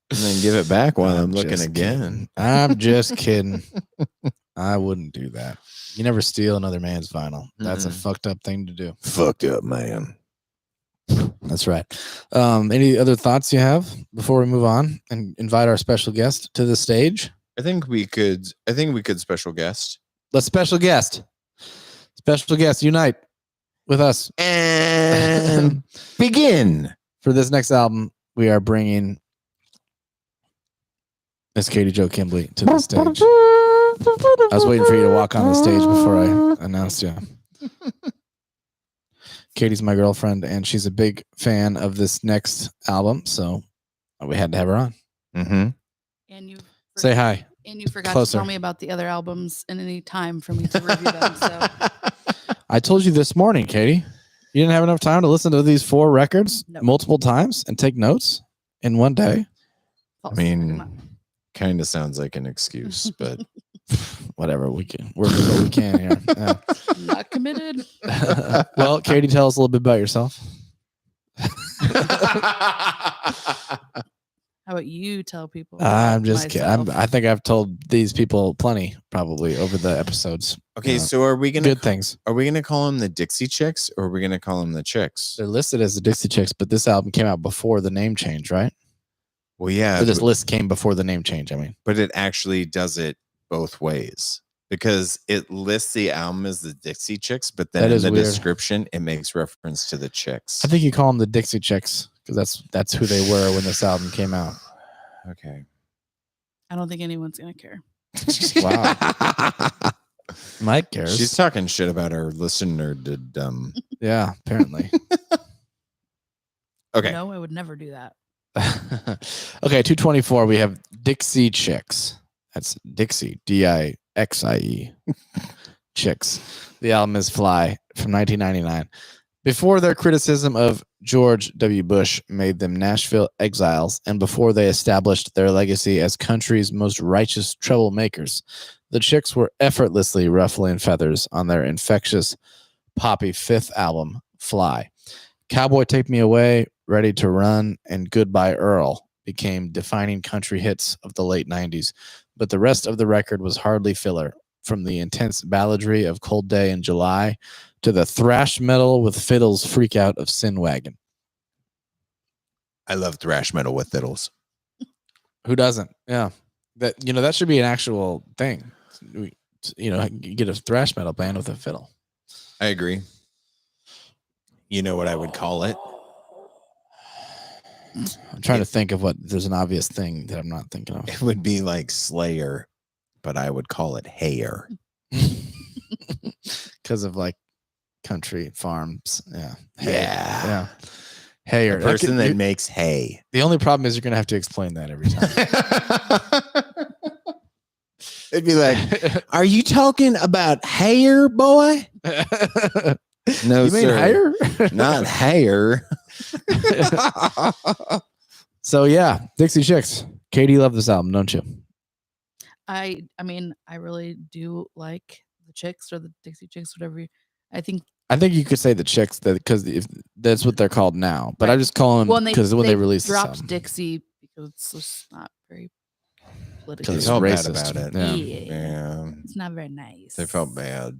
then give it back while I'm looking again. Kidding. I'm just kidding. I wouldn't do that. You never steal another man's vinyl. That's a fucked up thing to do. Fucked up, man. That's right. Any other thoughts you have before we move on and invite our special guest to the stage? I think we could special guest. Let's special guest. Special guest, unite with us. And begin. For this next album, we are bringing Miss Katie Jo Kimbley to the stage. I was waiting for you to walk on the stage before I announced you. Katie's my girlfriend, and she's a big fan of this next album, so we had to have her on. Mm-hmm. And you say hi. And you forgot Closer. to tell me about the other albums in any time for me to review them. So I told you this morning, Katie. You didn't have enough time to listen to these 4 records multiple times and take notes in one day. I mean, kind of sounds like an excuse, but whatever, we can work with what we can here. Yeah. Not committed. Well, Katie, tell us a little bit about yourself. How about you tell people? I'm just kidding. I think I've told these people plenty probably over the episodes. Okay, so are we gonna good things? Are we gonna call them the Dixie Chicks or are we gonna call them the Chicks? They're listed as the Dixie Chicks, but this album came out before the name change, right? Well, yeah. Or this list came before the name change. I mean, but it actually does it both ways because it lists the album as the Dixie Chicks, but then in the description it makes reference to the Chicks. I think you call them the Dixie Chicks because that's who they were when this album came out. Okay. I don't think anyone's gonna care. Wow. Mike cares. She's talking shit about our listener. Yeah, apparently. Okay. No, I would never do that. Okay, 224. We have Dixie Chicks. That's Dixie, Dixie Chicks. The album is Fly from 1999. Before their criticism of George W. Bush made them Nashville exiles, and before they established their legacy as country's most righteous troublemakers, the Chicks were effortlessly ruffling feathers on their infectious, poppy 5th album, Fly. Cowboy Take Me Away, Ready to Run, and Goodbye Earl became defining country hits of the late 90s, but the rest of the record was hardly filler. From the intense balladry of Cold Day in July to the thrash metal with fiddles freak out of Sin Wagon. I love thrash metal with fiddles. Who doesn't? Yeah. That should be an actual thing. You get a thrash metal band with a fiddle. I agree. You know what I would call it? I'm trying to think of what there's an obvious thing that I'm not thinking of. It would be like Slayer, but I would call it hair. Because of like country farms. Yeah. Yeah. Hey, The person that makes hay. The only problem is you're going to have to explain that every time. It'd be like, are you talking about hair, boy? No, you mean sir. hair? Not hair. So yeah, Dixie Chicks. Katie, you love this album, don't you? I mean, I really do like the Chicks or the Dixie Chicks, whatever. I think you could say the Chicks because that's what they're called now. But I just call them because when they released dropped this album. Dixie because it's just not very politically. Because They felt bad racist. about it. Yeah. Yeah. It's not very nice. They felt bad.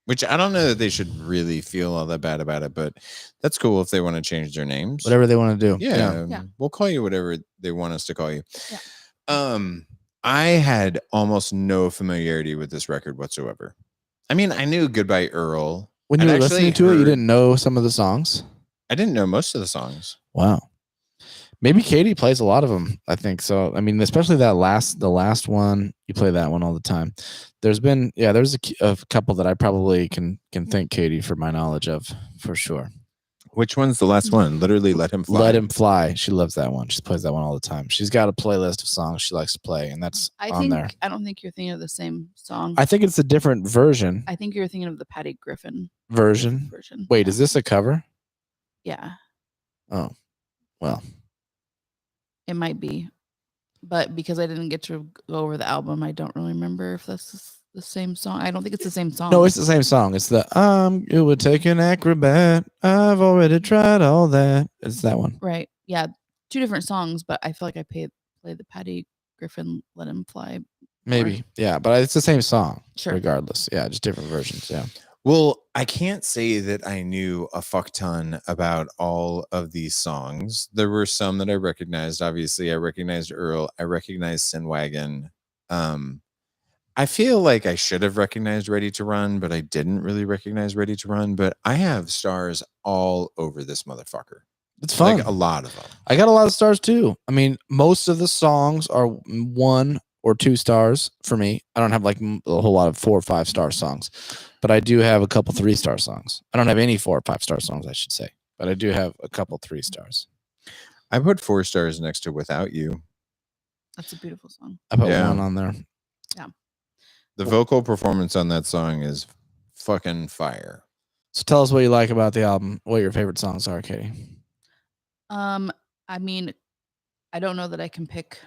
Which I don't know that they should really feel all that bad about it, but that's cool if they want to change their names. Whatever they want to do. Yeah. We'll call you whatever they want us to call you. Yeah. I had almost no familiarity with this record whatsoever. I mean, I knew Goodbye Earl. When you I'd were actually listening to it, you heard- didn't know some of the songs? I didn't know most of the songs. Wow. Maybe Katie plays a lot of them, I think. So, I mean, especially the last one, you play that one all the time. There's a couple that I probably can thank Katie for my knowledge of, for sure. Which one's the last one? Literally Let Him Fly. Let Him Fly. She loves that one. She plays that one all the time. She's got a playlist of songs she likes to play, and that's on there. I don't think you're thinking of the same song. I think it's a different version. I think you're thinking of the Patty Griffin Version. Wait, is this a cover? Yeah, Oh, well. it might be, but because I didn't get to go over the album, I don't really remember if that's the same song. I don't think it's the same song. No, it's the same song. It's the it would take an acrobat. I've already tried all that. It's that one. Right. Yeah, two different songs, but I feel like I played the Patty Griffin Let Him Fly. Maybe. Yeah, but it's the same song. Sure. Regardless. Yeah, just different versions. Yeah. Well, I can't say that I knew a fuck ton about all of these songs. There were some that I recognized. Obviously, I recognized Earl. I recognized Sin Wagon. I feel like I should have recognized Ready to Run, but I didn't really recognize Ready to Run. But I have stars all over this motherfucker. It's fun. Like a lot of them. I got a lot of stars too. I mean, most of the songs are 1 or 2 stars for me. I don't have like a whole lot of 4 or 5 star songs, but I do have a couple 3-star songs. I don't have any 4 or 5 star songs, I should say, but I do have a couple 3 stars. I put 4 stars next to Without You. That's a beautiful song. I put Yeah. 1 on there. The vocal performance on that song is fucking fire. So tell us what you like about the album. What your favorite songs are, Katie. I mean, I don't know that I can pick.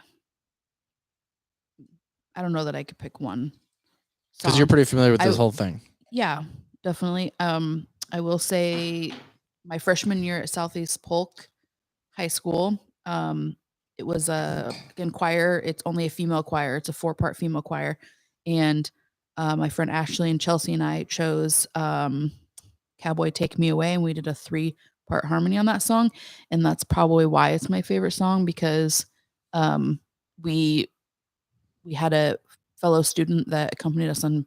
I don't know that I could pick one. Because you're song. pretty familiar with this I- whole thing. Yeah, definitely. I will say my freshman year at Southeast Polk High School. It was again choir. It's only a female choir. It's a 4-part female choir, and my friend Ashley and Chelsea and I chose "Cowboy Take Me Away," and we did a 3-part harmony on that song, and that's probably why it's my favorite song because we had a fellow student that accompanied us on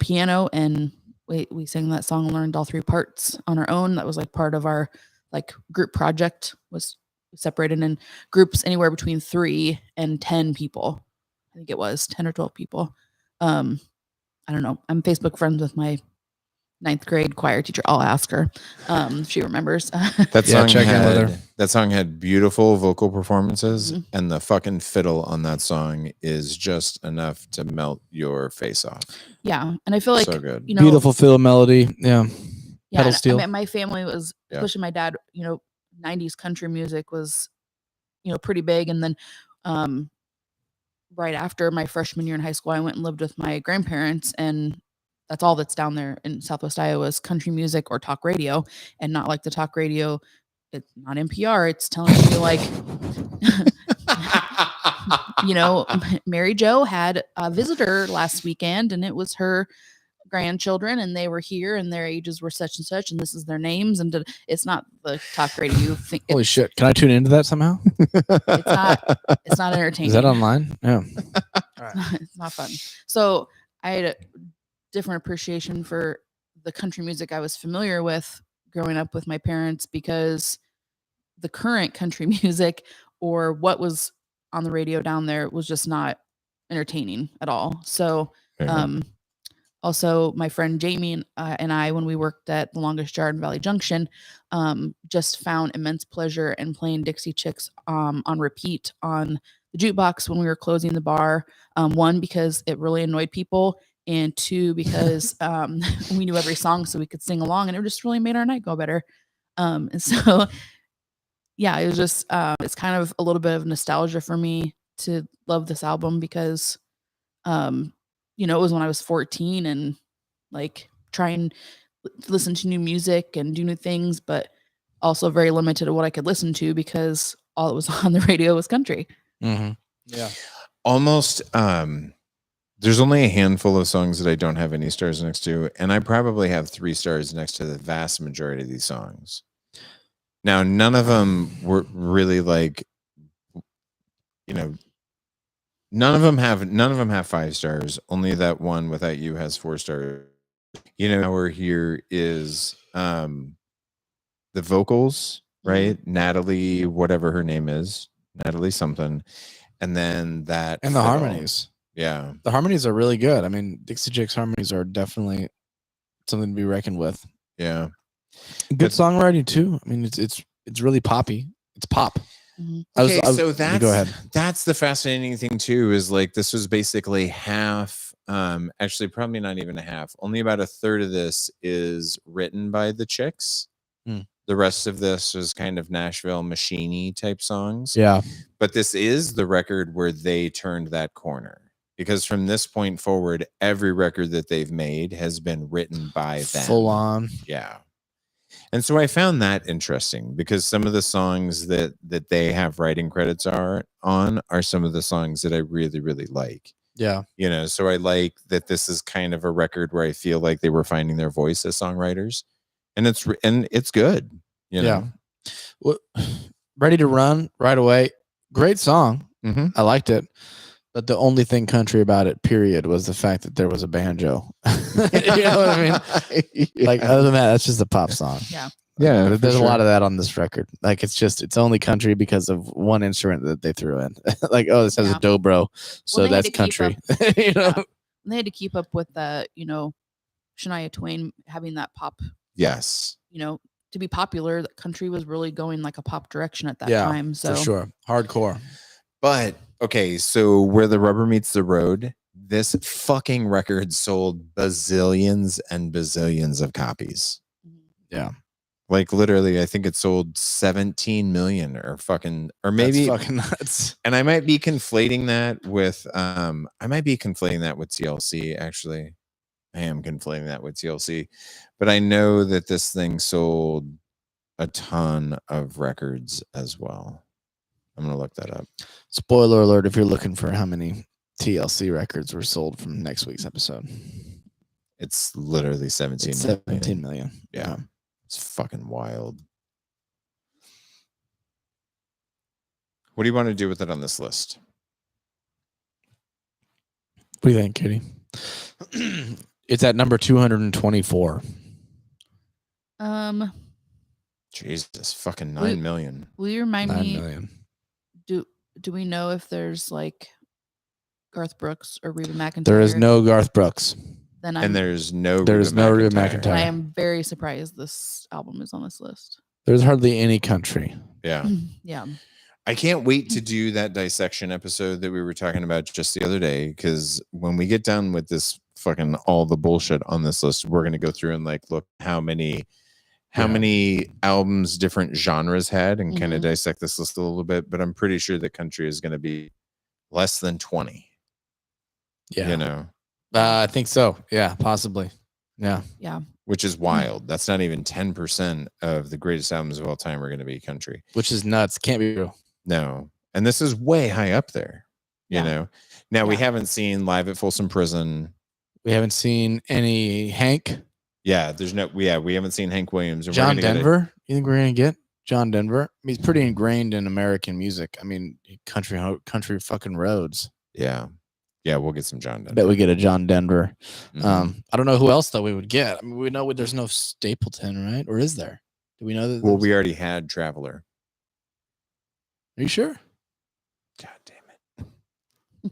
piano, and we sang that song and learned all 3 parts on our own. That was like part of our like group project. Was separated in groups anywhere between 3 and 10 people. I think it was 10 or 12 people. I don't know. I'm Facebook friends with my 9th grade choir teacher. I'll ask her if she remembers. That Yeah, song check in with her. that song had beautiful vocal performances, Mhm. and the fucking fiddle on that song is just enough to melt your face off. Yeah, and I feel like So good. you know, Beautiful fiddle melody. Yeah. yeah, pedal and steel. I mean, my family was, Yeah. especially my dad. 90s country music was, pretty big, and then right after my freshman year in high school, I went and lived with my grandparents, and that's all that's down there in Southwest Iowa is country music or talk radio, and not like the talk radio it's not NPR. It's telling you like, Mary Jo had a visitor last weekend, and it was her grandchildren, and they were here, and their ages were such and such, and this is their names, and it's not the talk radio. You think Holy shit! Can I tune into that somehow? It's not entertaining. Is that online? Yeah. It's not fun. So I had a different appreciation for the country music I was familiar with growing up with my parents, because the current country music or what was on the radio down there was just not entertaining at all. So also my friend Jamie and I, when we worked at The Longest Yard in Valley Junction, just found immense pleasure in playing Dixie Chicks on repeat on the jukebox when we were closing the bar. One, because it really annoyed people, and two, because we knew every song, so we could sing along, and it just really made our night go better. And so, yeah, it was just it's kind of a little bit of nostalgia for me to love this album, because it was when I was 14 and like trying to listen to new music and do new things, but also very limited to what I could listen to because all that was on the radio was country. Mm-hmm. Yeah. Almost. There's only a handful of songs that I don't have any stars next to, and I probably have 3 stars next to the vast majority of these songs. Now, none of them were really like, none of them have 5 stars. Only that one, Without You, has 4 stars. Our here is the vocals, right? Natalie, whatever her name is, Natalie something, and then that and the harmonies. Yeah, the harmonies are really good. I mean, Dixie Chicks harmonies are definitely something to be reckoned with. Yeah, good songwriting too. I mean, it's really poppy. It's pop. Mm-hmm. So go ahead. That's the fascinating thing too. Is like this was basically half. Actually, probably not even a half. Only about a third of this is written by the Chicks. The rest of this is kind of Nashville machine-y type songs. Yeah, but this is the record where they turned that corner. Because from this point forward, every record that they've made has been written by them. Full on. Yeah. And so I found that interesting because some of the songs that they have writing credits are some of the songs that I really, really like. Yeah. So I like that this is kind of a record where I feel like they were finding their voice as songwriters. And it's good. Yeah. Well, Ready to Run Right Away. Great song. Mm-hmm. I liked it. But the only thing country about it, period, was the fact that there was a banjo. You know what I mean? Like, other than that, that's just a pop song. Yeah. Yeah. There's a lot of that on this record. Like, it's only country because of one instrument that they threw in. Like, oh, this has a dobro. So that's country. They had to keep up with the, Shania Twain having that pop. Yes. To be popular, the country was really going like a pop direction at that time. So for sure. Hardcore. But okay, so where the rubber meets the road, this fucking record sold bazillions and bazillions of copies. Yeah. Like literally, I think it sold 17 million or maybe that's fucking nuts. And I might be conflating that with TLC, actually. I am conflating that with TLC. But I know that this thing sold a ton of records as well. I'm going to look that up. Spoiler alert if you're looking for how many TLC records were sold from next week's episode. It's literally 17 million. Yeah. It's fucking wild. What do you want to do with it on this list? What do you think, Katie? It's at number 224. Jesus, fucking 9 million. Will you remind 9 me? Million. Do we know if there's like Garth Brooks or Reba McEntire? There is no Garth Brooks. There's no Reba McEntire. I am very surprised this album is on this list. There's hardly any country. Yeah. Yeah. I can't wait to do that dissection episode that we were talking about just the other day, because when we get done with this fucking all the bullshit on this list, we're going to go through and like look how many albums different genres had and kind of dissect this list a little bit. But I'm pretty sure the country is going to be less than 20. Yeah. I think so. Yeah, possibly. Yeah. Yeah. which is wild. That's not even 10% of the greatest albums of all time are going to be country. Which is nuts. Can't be true. No. And this is way high up there, you Yeah. know. Now we Yeah. haven't seen Live at Folsom Prison. We haven't seen any Hank. Yeah, we haven't seen Hank Williams. And we're John gonna get it. Denver. You think we're gonna get John Denver? I mean, he's pretty ingrained in American music. I mean, country fucking roads. Yeah. Yeah, we'll get some John Denver. I bet we get a John Denver. Mhm. I don't know who else though we would get. I mean, we know there's no Stapleton, right? Or is there? Do we know that? Well, we already had Traveler. Are you sure? God damn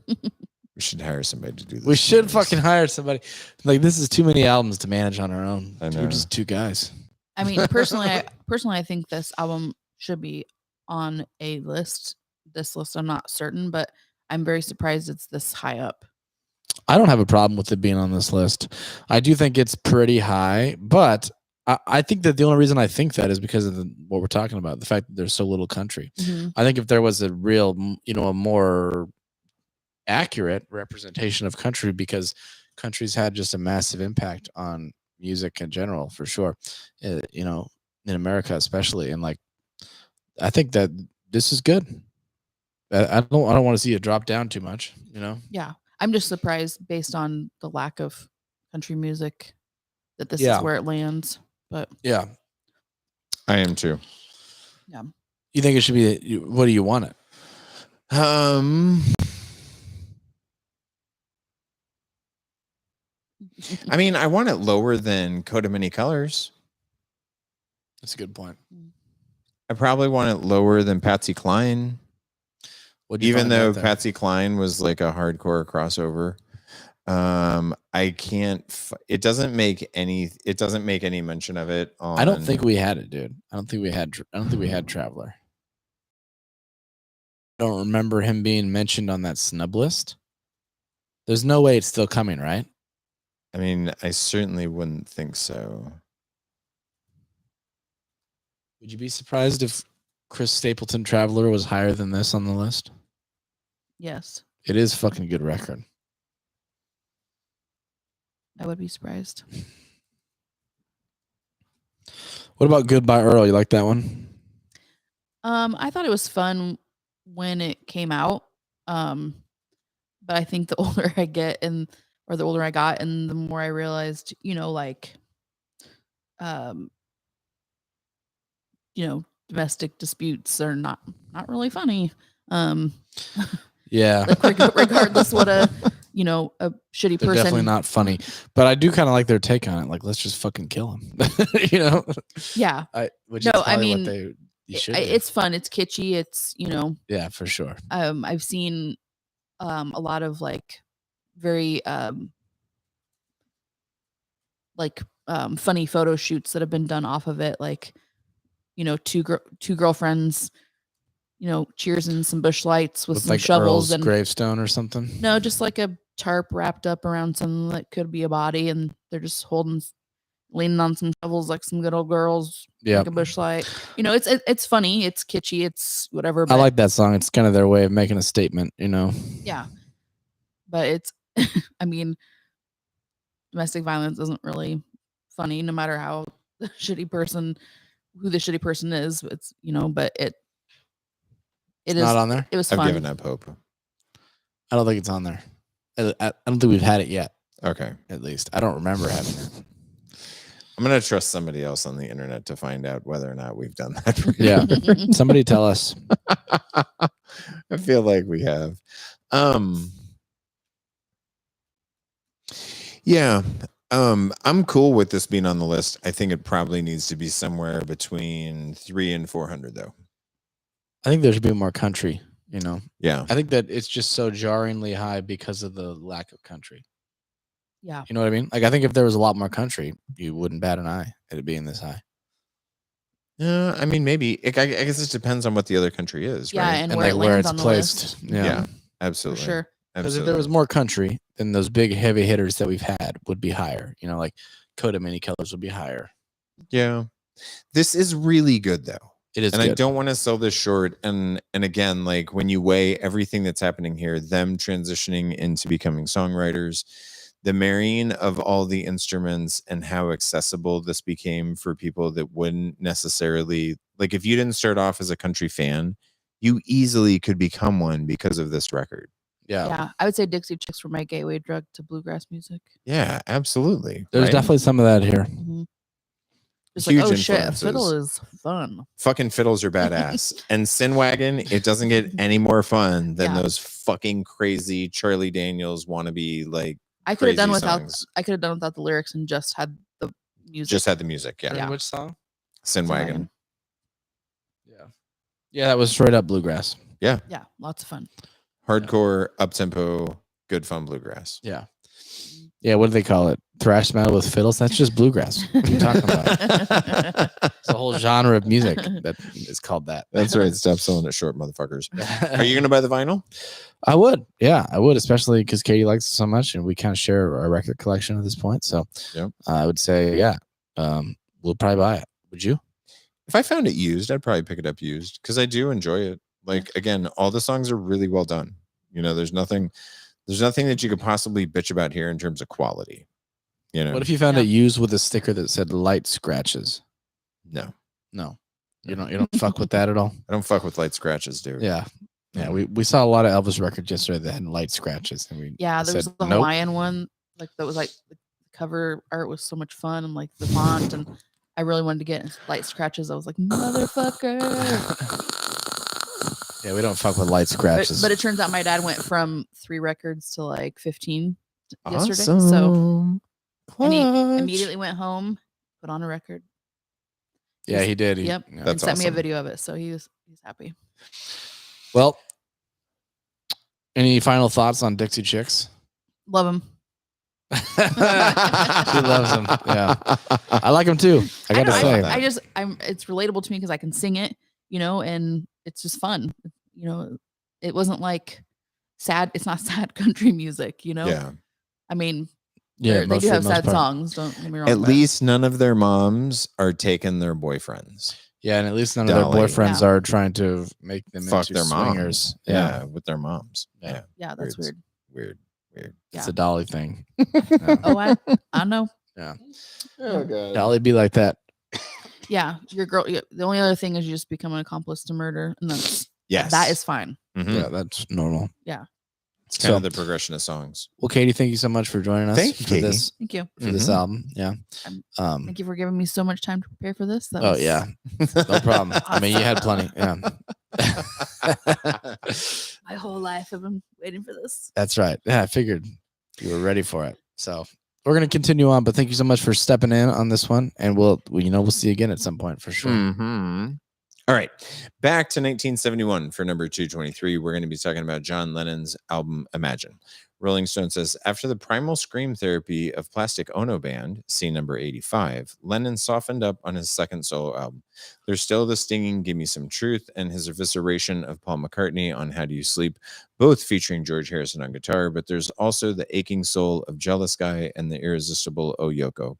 it. We should hire somebody to do this. We should for us. fucking hire somebody. Like, this is too many albums to manage on our own. I know. We're just two guys. I mean, personally, I think this album should be on a list. This list, I'm not certain, but I'm very surprised it's this high up. I don't have a problem with it being on this list. I do think it's pretty high, but I think that the only reason I think that is because of what we're talking about, the fact that there's so little country. I think if there was a real, a more accurate representation of country, because country's had just a massive impact on music in general, for sure, in America especially, and like I think that this is good. I don't want to see it drop down too much, Yeah, I'm just surprised based on the lack of country music that this Yeah. is where it lands. But Yeah. I am too. You think it should be? What do you want it? I mean, I want it lower than Coat of Many Colors. That's a good point. I probably want it lower than Patsy Cline. Even though Patsy Cline was like a hardcore crossover. I can't. It doesn't make any mention of it. I don't think we had it, dude. I don't think we had Traveler. I don't remember him being mentioned on that snub list. There's no way it's still coming, right? I mean, I certainly wouldn't think so. Would you be surprised if Chris Stapleton Traveler was higher than this on the list? yes, It is fucking good record. I would be surprised. What about Goodbye Earl? You like that one? I thought it was fun when it came out. But I think the older I get or the older I got and the more I realized, domestic disputes are not really funny. Yeah. Like regardless what a shitty They're person. definitely not funny, but I do kind of like their take on it. Like, let's just fucking kill him. Yeah. Which No, is I probably mean, what you should do. it's fun. It's kitschy. It's Yeah, for sure. I've seen a lot of like very funny photo shoots that have been done off of it, like two girlfriends cheersing some bush lights with some like shovels Earl's and gravestone or something. no, just like a tarp wrapped up around something that could be a body, and they're just leaning on some shovels like some good old girls. Yeah, like a bush light. It's funny, it's kitschy, it's whatever. I But like that song. It's kind of their way of making a statement, yeah, but it's I mean, domestic violence isn't really funny, no matter how who the shitty person is. It's but it is not on there. It was I've fun. given up hope. I don't think it's on there. I don't think we've had it yet. Okay. At least I don't remember having it. I'm going to trust somebody else on the internet to find out whether or not we've done that. For you. Yeah. Somebody tell us. I feel like we have. Yeah. I'm cool with this being on the list. I think it probably needs to be somewhere between 300 and 400 though. I think there should be more country, Yeah. I think that it's just so jarringly high because of the lack of country. Yeah. You know what I mean? Like, I think if there was a lot more country, you wouldn't bat an eye at it being this high. I mean, maybe. I guess it depends on what the other country is, Yeah, right? and And where like it where lands it's on the placed. list. Yeah, For absolutely. sure. Because if there was more country, then those big heavy hitters that we've had would be higher. Like Coat of Many Colors would be higher. Yeah. This is really good though. It is And good. I don't want to sell this short. And again, like when you weigh everything that's happening here, them transitioning into becoming songwriters, the marrying of all the instruments and how accessible this became for people that wouldn't necessarily, like, if you didn't start off as a country fan, you easily could become one because of this record. Yeah, I would say Dixie Chicks were my gateway drug to bluegrass music. Yeah, absolutely. There's right? definitely some of that here. Mm-hmm. Just Huge like, oh shit, a influences. fiddle is fun. Fucking fiddles are badass. And Sin Wagon, it doesn't get any more fun than those fucking crazy Charlie Daniels wannabe, like, I could have done crazy without. songs. I could have done without the lyrics and just had the music. Just had the music. Yeah. Yeah. Which song? Sin Wagon. Yeah. Yeah, that was straight up bluegrass. Yeah, lots of fun. Hardcore, up-tempo, good fun bluegrass. Yeah. Yeah, what do they call it? Thrash metal with fiddles? That's just bluegrass. What are you talking about? It's a whole genre of music that is called that. That's right. Stop selling it short, motherfuckers. Are you going to buy the vinyl? I would. Yeah, I would, especially because Katie likes it so much and we kind of share our record collection at this point. So I would say, yeah, we'll probably buy it. Would you? If I found it used, I'd probably pick it up used because I do enjoy it. Like, again, all the songs are really well done. You know, there's nothing that you could possibly bitch about here in terms of quality. You know, What if you found it used with a sticker that said light scratches? No, You don't fuck with that at all? I don't fuck with light scratches, dude. Yeah. Yeah, we saw a lot of Elvis records yesterday that had light scratches. And there was said, the nope. Hawaiian one, like that was like the cover art was so much fun and like the font, and I really wanted to get light scratches. I was like, motherfucker. Yeah, we don't fuck with light scratches. But it turns out my dad went from 3 records to like 15 yesterday. So and he immediately went home, put on a record. Yeah, he did. Yep. Yeah. And sent me a video of it. So he's happy. Well, any final thoughts on Dixie Chicks? Love him. She loves him. Yeah, I like him too. I got to say, it's relatable to me because I can sing it, you know, and it's just fun. You know, it wasn't like sad. It's not sad country music, you know. Yeah. I mean, yeah, they do have sad songs. Don't get me wrong. At least none of their moms are taking their boyfriends. Yeah, and at least none of their boyfriends are trying to make them fuck into their swingers. moms. Yeah, with their moms. Yeah, that's weird. Weird. It's a Dolly thing. Oh, I know. Yeah. Oh god. Dolly be like that. Yeah, your girl. The only other thing is you just become an accomplice to murder, and that's that is fine. Mhm. Yeah, that's normal. Yeah. It's kind of the progression of songs. Well, Katie, thank you so much for joining us. Thank you, Katie. Thank you For this album. Yeah. Thank you for giving me so much time to prepare for this. Oh yeah, no problem. I mean, you had plenty. Yeah. My whole life I've been waiting for this. That's right. Yeah, I figured you were ready for it. So we're gonna continue on, but thank you so much for stepping in on this one, and we'll see you again at some point for sure. Mm-hmm. All right, back to 1971 for number 223. We're going to be talking about John Lennon's album Imagine. Rolling Stone says, after the primal scream therapy of Plastic Ono Band, see number 85, Lennon softened up on his second solo album. There's still the stinging Give Me Some Truth and his evisceration of Paul McCartney on How Do You Sleep, both featuring George Harrison on guitar, but there's also the aching soul of Jealous Guy and the irresistible Oh Yoko.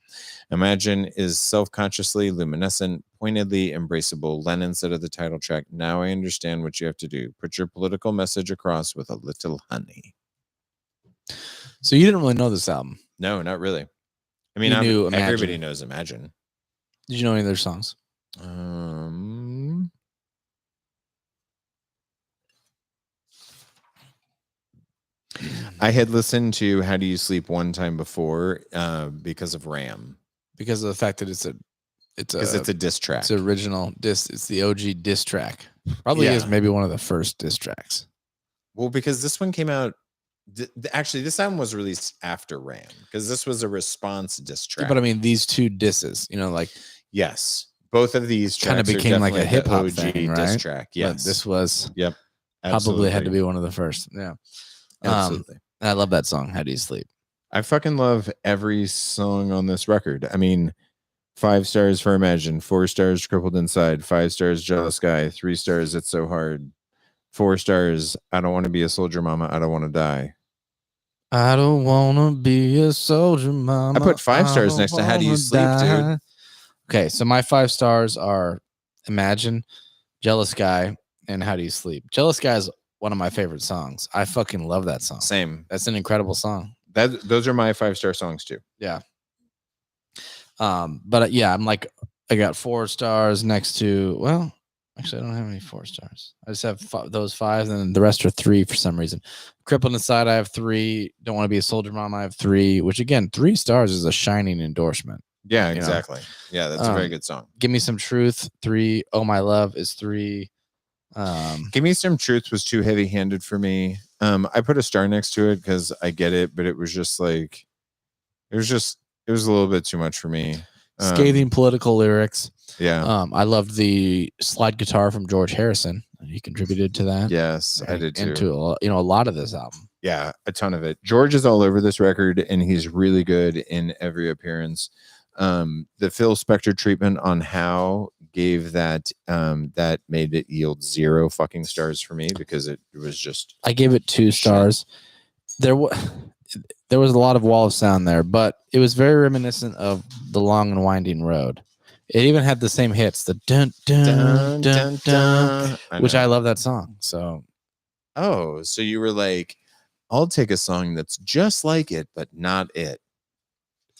Imagine is self-consciously luminescent, pointedly embraceable. Lennon said of the title track, now I understand what you have to do. Put your political message across with a little honey. So you didn't really know this album? No, not really. I mean, everybody knows Imagine. Did you know any of their songs? I had listened to How Do You Sleep one time before because of Ram. Because of the fact that it's a diss track. It's original diss. It's the OG diss track. Probably is maybe one of the first diss tracks. Well, because this one came out. Actually, this album was released after Ram because this was a response diss track. But I mean, these two disses, you know, like yes, both of these kind of became like a hip hop thing, right? Diss track. Yes, but this was absolutely. Probably had to be one of the first. Yeah, absolutely. I love that song. How Do You Sleep? I fucking love every song on this record. I mean, 5 stars for Imagine, 4 stars Crippled Inside, 5 stars Jealous Guy, 3 stars It's So Hard. 4 stars, I Don't Want to Be a Soldier Mama, I Don't Want to Die. I don't want to be a soldier mama. I put 5 stars next to How Do You Sleep, dude. Okay, so my 5 stars are Imagine, Jealous Guy, and How Do You Sleep. Jealous Guy is one of my favorite songs. I fucking love that song. Same. That's an incredible song. those are my 5-star songs too. Yeah. But yeah, I'm like, I got 4 stars next to, well, actually, I don't have any 4 stars. I just have those 5, and the rest are 3 for some reason. Crippled Inside, I have 3. Don't Want to Be a Soldier Mom, I have 3, which again, 3 stars is a shining endorsement. Yeah, exactly. Yeah, that's a very good song. Give Me Some Truth, 3. Oh My Love is 3. Give Me Some Truth was too heavy-handed for me. I put a star next to it because I get it, but it was just like, it was a little bit too much for me. Scathing political lyrics. Yeah. I loved the slide guitar from George Harrison. He contributed to that. Yes, I did too. And to a lot of this album. Yeah, a ton of it. George is all over this record, and he's really good in every appearance. The Phil Spector treatment on How gave that that made it yield 0 fucking stars for me because it was just. I gave it 2 stars. There was a lot of wall of sound there, but it was very reminiscent of The Long and Winding Road. It even had the same hits, the dun dun dun dun, which I love that song. So, so you were like, I'll take a song that's just like it, but not it.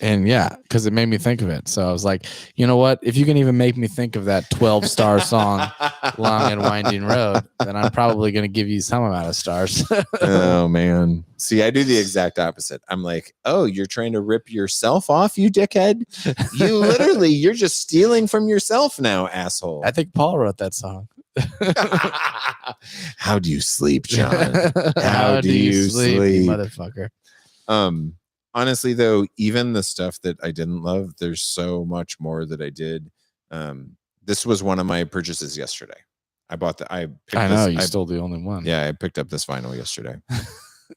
And yeah, because it made me think of it. So I was like, you know what? If you can even make me think of that 12-star song, Long and Winding Road, then I'm probably going to give you some amount of stars. Oh, man. See, I do the exact opposite. I'm like, oh, you're trying to rip yourself off, you dickhead? You're just stealing from yourself now, asshole. I think Paul wrote that song. How do you sleep, John? How do you sleep, you motherfucker? Honestly, though, even the stuff that I didn't love, there's so much more that I did. This was one of my purchases yesterday. I know you're still the only one. Yeah, I picked up this vinyl yesterday.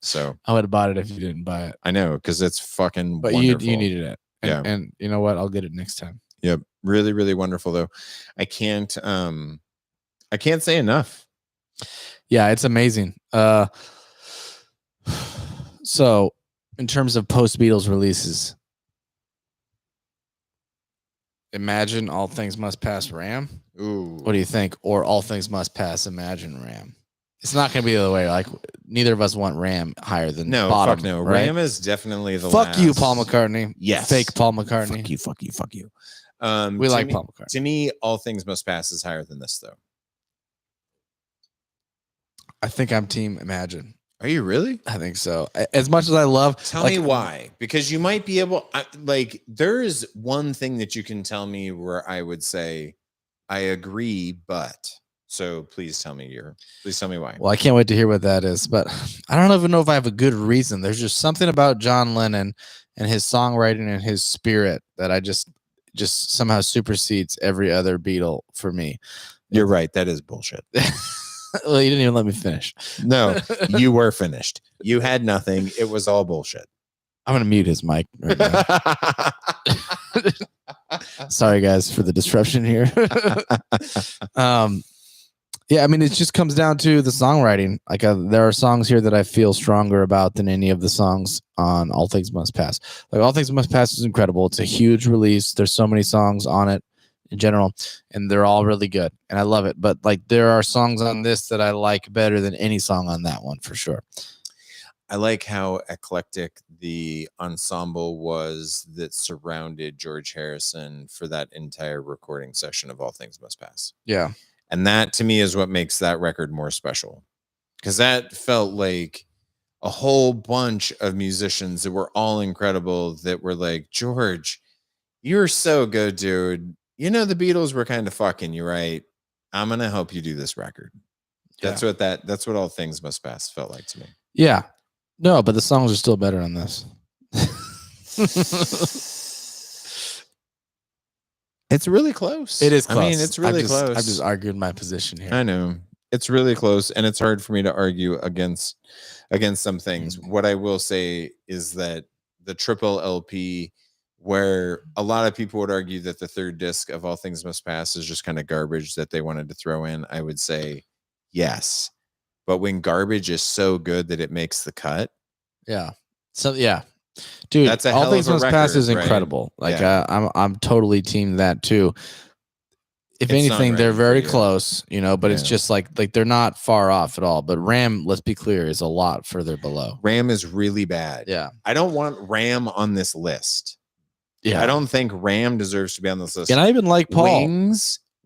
So I would have bought it if you didn't buy it. I know, because it's fucking but wonderful. You needed it. And you know what? I'll get it next time. Yep. Really, really wonderful, though. I can't say enough. Yeah, it's amazing. So in terms of post-Beatles releases, Imagine, All Things Must Pass, Ram. Ooh. What do you think? Or All Things Must Pass, Imagine, Ram. It's not going to be the other way. Like, neither of us want Ram higher than bottom. Fuck no. Right? Ram is definitely the fuck last. You, Paul McCartney. Yes. Fake Paul McCartney. Fuck you. We like Paul McCartney. To me, All Things Must Pass is higher than this, though. I think I'm Team Imagine. Are you really? I think so. As much as I love... Tell me why. Because you might be able... there is one thing that you can tell me where I would say, I agree, but... So please tell me why. Well, I can't wait to hear what that is, but I don't even know if I have a good reason. There's just something about John Lennon and his songwriting and his spirit that I just somehow supersedes every other Beatle for me. You're right. That is bullshit. Well, you didn't even let me finish. No, you were finished. You had nothing. It was all bullshit. I'm going to mute his mic right now. Sorry, guys, for the disruption here. Yeah, I mean, it just comes down to the songwriting. Like, there are songs here that I feel stronger about than any of the songs on All Things Must Pass. Like, All Things Must Pass is incredible. It's a huge release. There's so many songs on it in general, and they're all really good, and I love it. But, like, there are songs on this that I like better than any song on that one, for sure. I like how eclectic the ensemble was that surrounded George Harrison for that entire recording session of All Things Must Pass. Yeah. And that, to me, is what makes that record more special. Because that felt like a whole bunch of musicians that were all incredible that were like, George, you're so good, dude. You know, the Beatles were kind of fucking you, right? I'm going to help you do this record. That's what All Things Must Pass felt like to me. Yeah. No, but the songs are still better on this. It's really close. It is close. I mean, it's really close. I've just argued my position here. I know. It's really close, and it's hard for me to argue against some things. Mm-hmm. What I will say is that the triple LP, where a lot of people would argue that the third disc of All Things Must Pass is just kind of garbage that they wanted to throw in, I would say yes. But when garbage is so good that it makes the cut. Yeah. So, yeah. Dude, that's All Things Must Pass is incredible. Right? Like, I'm totally team that too. if It's not anything, they're ready for very you. close, but it's Yeah. just like they're not far off at all. But Ram, let's be clear, is a lot further below. Ram is really bad. Yeah. I don't want Ram on this list. Yeah. I don't think Ram deserves to be on this list. And I even like Paul.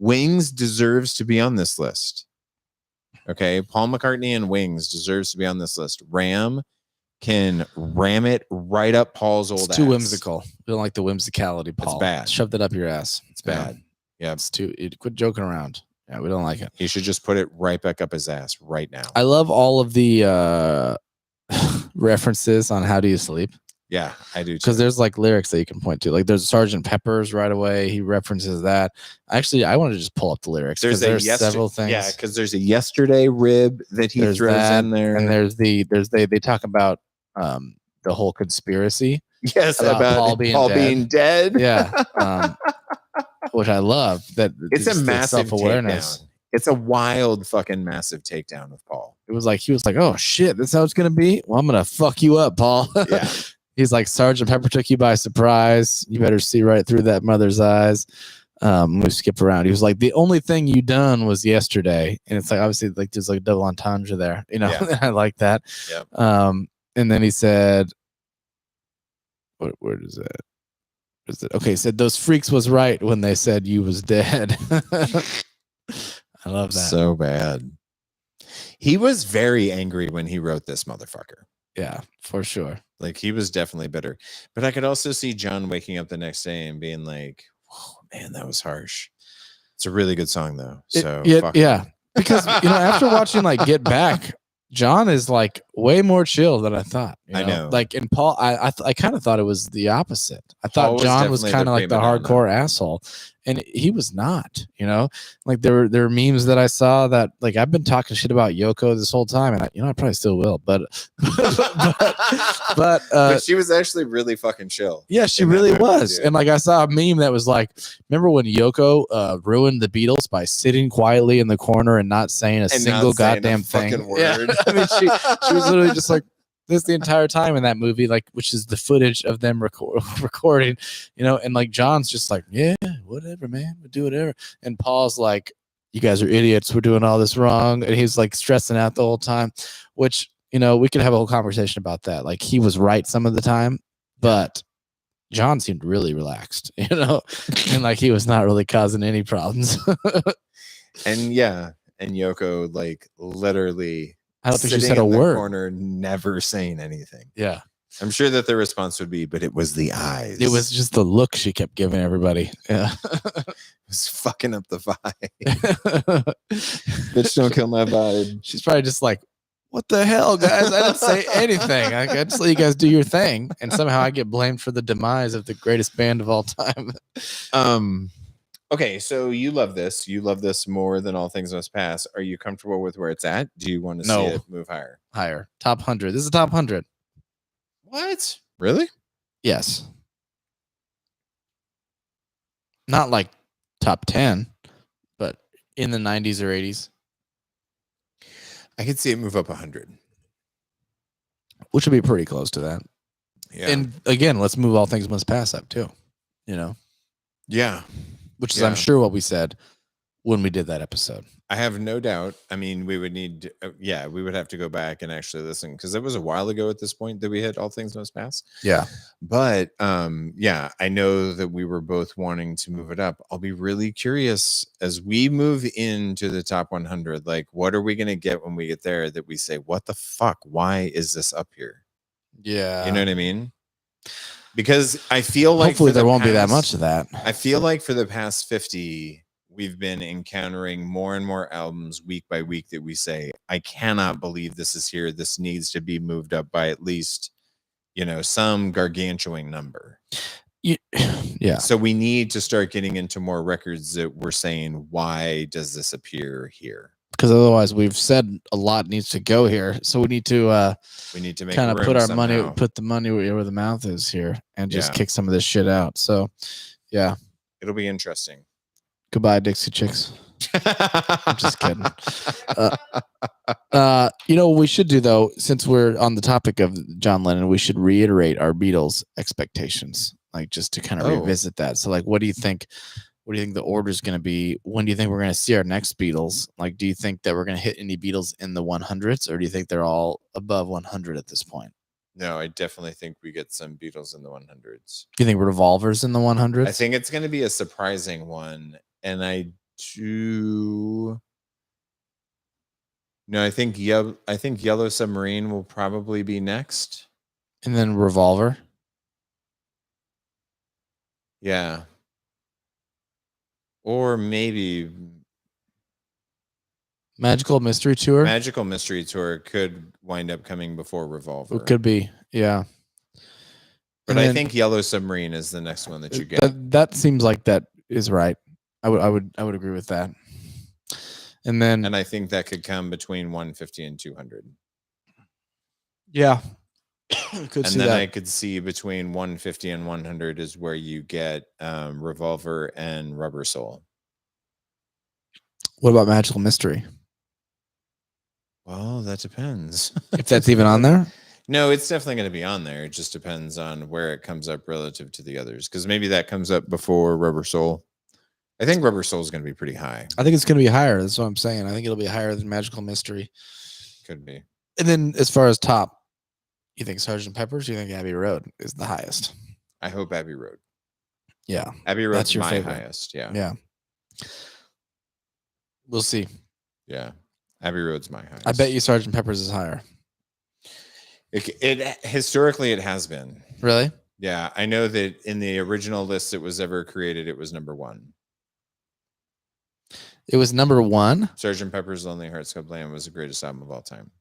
Wings deserves to be on this list. Okay. Paul McCartney and Wings deserves to be on this list. Ram can ram it right up Paul's old It's too ass. whimsical. We don't like the whimsicality, Paul. bad. Shove that up your ass. It's bad. Yeah. It's too. Quit joking around. Yeah, we don't like it. He should just put it right back up his ass right now. I love all of the references on How Do You Sleep? Yeah, I do too. Because there's like lyrics that you can point to. Like there's Sgt. Pepper's right away. He references that. Actually, I want to just pull up the lyrics. There's several things. Yeah, because there's a Yesterday rib that he throws in there. And they talk about the whole conspiracy. Yes, about Paul being dead. Yeah. Which I love. That it's a massive self-awareness. takedown. It's a wild fucking massive takedown of Paul. It was like he was like, oh shit, this is how it's gonna be. Well, I'm gonna fuck you up, Paul. Yeah. He's like, Sgt. Pepper took you by surprise. You better see right through that mother's eyes. We skip around. He was like, the only thing you done was yesterday. And it's like, obviously, like there's like a double entendre there, Yeah. I like that. Yep. And then he said, where is it? Okay, he said, those freaks was right when they said you was dead. I love that. So bad. He was very angry when he wrote this motherfucker. Yeah, for sure. Like he was definitely bitter. But I could also see John waking up the next day and being like, oh man, that was harsh. It's a really good song though. So yeah. Because after watching like Get Back, John is like way more chill than I thought. I know. Like in Paul, I kind of thought it was the opposite. I Paul thought was John was definitely kind the of like the prima donna. hardcore asshole, and he was not. Like there were memes that I saw that like I've been talking shit about Yoko this whole time, and I probably still will, but but she was actually really fucking chill. Yeah, she in that really movie, was. dude. And like I saw a meme that was like, remember when Yoko ruined the Beatles by sitting quietly in the corner and not saying a single goddamn thing? fucking word. Yeah. I mean, she was literally just like this the entire time in that movie, like which is the footage of them recording, and like John's just like, yeah, whatever, man, we'll do whatever. And Paul's like, you guys are idiots, we're doing all this wrong. And he's like stressing out the whole time, which we could have a whole conversation about that. Like he was right some of the time, but John seemed really relaxed, and like he was not really causing any problems. And yeah, and Yoko like literally I don't think she sitting said a in the word. corner, never saying anything. Yeah. I'm sure that the response would be, but it was the eyes. It was just the look she kept giving everybody. Yeah. It was fucking up the vibe. Bitch, don't kill my vibe. She's probably just like, what the hell, guys? I didn't say anything. I just let you guys do your thing. And somehow I get blamed for the demise of the greatest band of all time. Okay, so you love this. You love this more than All Things Must Pass. Are you comfortable with where it's at? Do you want to No. see it move higher? Higher. Top 100. This is top 100. What? Really? Yes. Not like top 10, but in the 90s or 80s, I could see it move up 100. which would be pretty close to that. Yeah. And again, let's move All Things Must Pass up too, yeah. which is, Yeah. I'm sure, what we said when we did that episode. I have no doubt. I mean, we would need, we would have to go back and actually listen because it was a while ago at this point that we hit All Things Must Pass. Yeah. But I know that we were both wanting to move it up. I'll be really curious as we move into the top 100. Like, what are we going to get when we get there that we say, what the fuck? Why is this up here? Yeah. You know what I mean? Because I feel like hopefully for the there won't be that past- much of that. I feel like for the past 50, we've been encountering more and more albums week by week that we say, I cannot believe this is here. This needs to be moved up by at least, some gargantuan number. Yeah. So we need to start getting into more records that we're saying, why does this appear here? Because otherwise we've said a lot needs to go here. So we need to make kind of room put our somehow. put the money where the mouth is here and just Yeah. kick some of this shit out. So yeah. It'll be interesting. Goodbye, Dixie Chicks. I'm just kidding. What we should do though, since we're on the topic of John Lennon, we should reiterate our Beatles expectations, like just to kind of Oh. revisit that. So like, what do you think what do you think the order is going to be? When do you think we're going to see our next Beatles? Like, do you think that we're going to hit any Beatles in the 100s, or do you think they're all above 100 at this point? No, I definitely think we get some Beatles in the 100s. Do you think Revolver's in the 100s? I think it's going to be a surprising one, and I do. No, I think Yellow Submarine will probably be next. And then Revolver. Yeah. Or maybe Magical Mystery Tour. Magical Mystery Tour could wind up coming before Revolver. It could be, yeah. But I think Yellow Submarine is the next one that you get. That seems like that is right. I would agree with that. And I think that could come between 150 and 200. Yeah. I could see between 150 and 100 is where you get Revolver and Rubber Soul. What about Magical Mystery? Well, that depends. If that's even on there? No, it's definitely going to be on there. It just depends on where it comes up relative to the others. Because maybe that comes up before Rubber Soul. I think Rubber Soul is going to be pretty high. I think it's going to be higher. That's what I'm saying. I think it'll be higher than Magical Mystery. Could be. And then as far as top, you think Sgt. Pepper's? Or you think Abbey Road is the highest? I hope Abbey Road. Yeah. Abbey Road's That's your my favorite. highest. Yeah. Yeah. We'll see. Yeah. Abbey Road's my highest. I bet you Sgt. Pepper's is higher. It historically it has been. Really? Yeah. I know that in the original list that was ever created, it was number 1. It was number 1. Sgt. Pepper's Lonely Hearts Club Band was the greatest album of all time.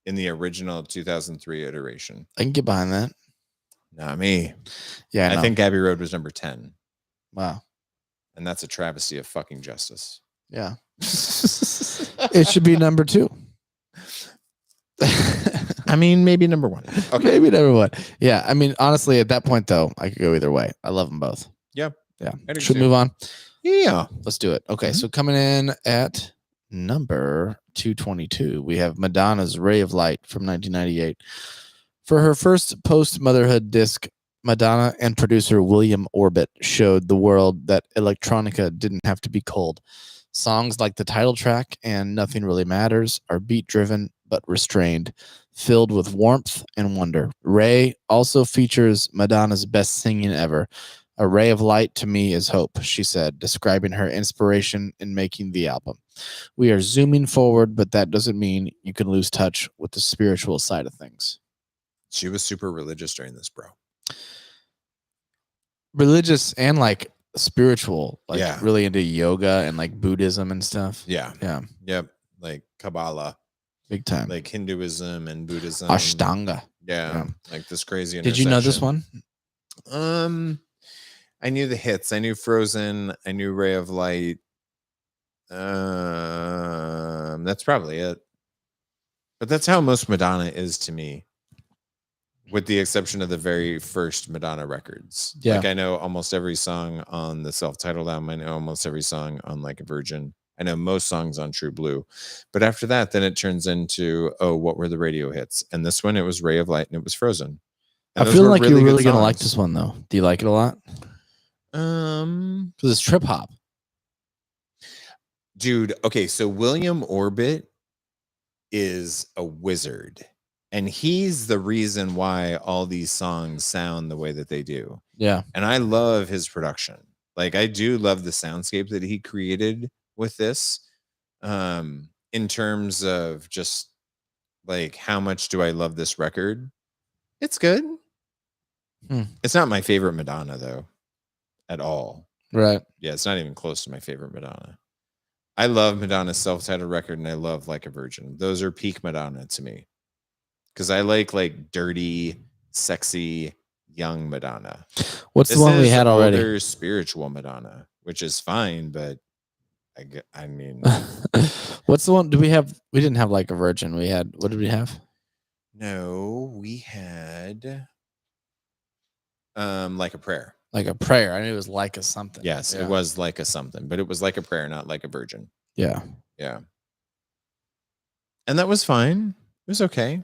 In the original 2003 iteration. I can get behind that. Not me. Yeah, I think Abbey Road was number 10. Wow. And that's a travesty of fucking justice. Yeah. It should be number 2. I mean, maybe number 1. Okay. Maybe number 1. Yeah. I mean, honestly, at that point, though, I could go either way. I love them both. Yep. Yeah. Yeah. Should we move on? Yeah. Let's do it. Okay. So coming in at number 222, we have Madonna's Ray of Light from 1998. For her first post-motherhood disc, Madonna and producer William Orbit showed the world that electronica didn't have to be cold. Songs like the title track and Nothing Really Matters are beat-driven but restrained, filled with warmth and wonder. Ray also features Madonna's best singing ever. A ray of light to me is hope, she said, describing her inspiration in making the album. We are zooming forward, but that doesn't mean you can lose touch with the spiritual side of things. She was super religious during this, bro. Religious and like spiritual, like Yeah. really into yoga and like Buddhism and stuff. Yeah. Yeah, Yep. Like Kabbalah, big time. like Hinduism and Buddhism. Ashtanga. Yeah. Like this crazy. Did you know this one? I knew the hits. I knew Frozen. I knew Ray of Light. That's probably it. But that's how most Madonna is to me, with the exception of the very first Madonna records. Yeah. Like I know almost every song on the self-titled album. I know almost every song on Like a Virgin. I know most songs on True Blue. But after that, then it turns into, oh, what were the radio hits? And this one, it was Ray of Light and it was Frozen. And I those feel were like you're really good going to like songs. this one, though. Do you like it a lot? Because it's trip hop. Dude, okay, so William Orbit is a wizard. And he's the reason why all these songs sound the way that they do. Yeah. And I love his production. Like I do love the soundscape that he created with this. In terms of just like how much do I love this record? It's good. It's not my favorite Madonna though, at all. Right. Yeah, it's not even close to my favorite Madonna. I love Madonna's self-titled record and I love Like a Virgin. Those are peak Madonna to me. Because I like dirty, sexy, young Madonna. What's the one we had already? Older, spiritual Madonna, which is fine, but I mean, What's the one? We didn't have Like a Virgin. We had, what did we have? no, we had Like a Prayer. Like a Prayer. I knew it was like a something. Yes, Yeah. it was like a something, but it was Like a Prayer, not Like a Virgin. Yeah. Yeah. And that was fine. It was okay.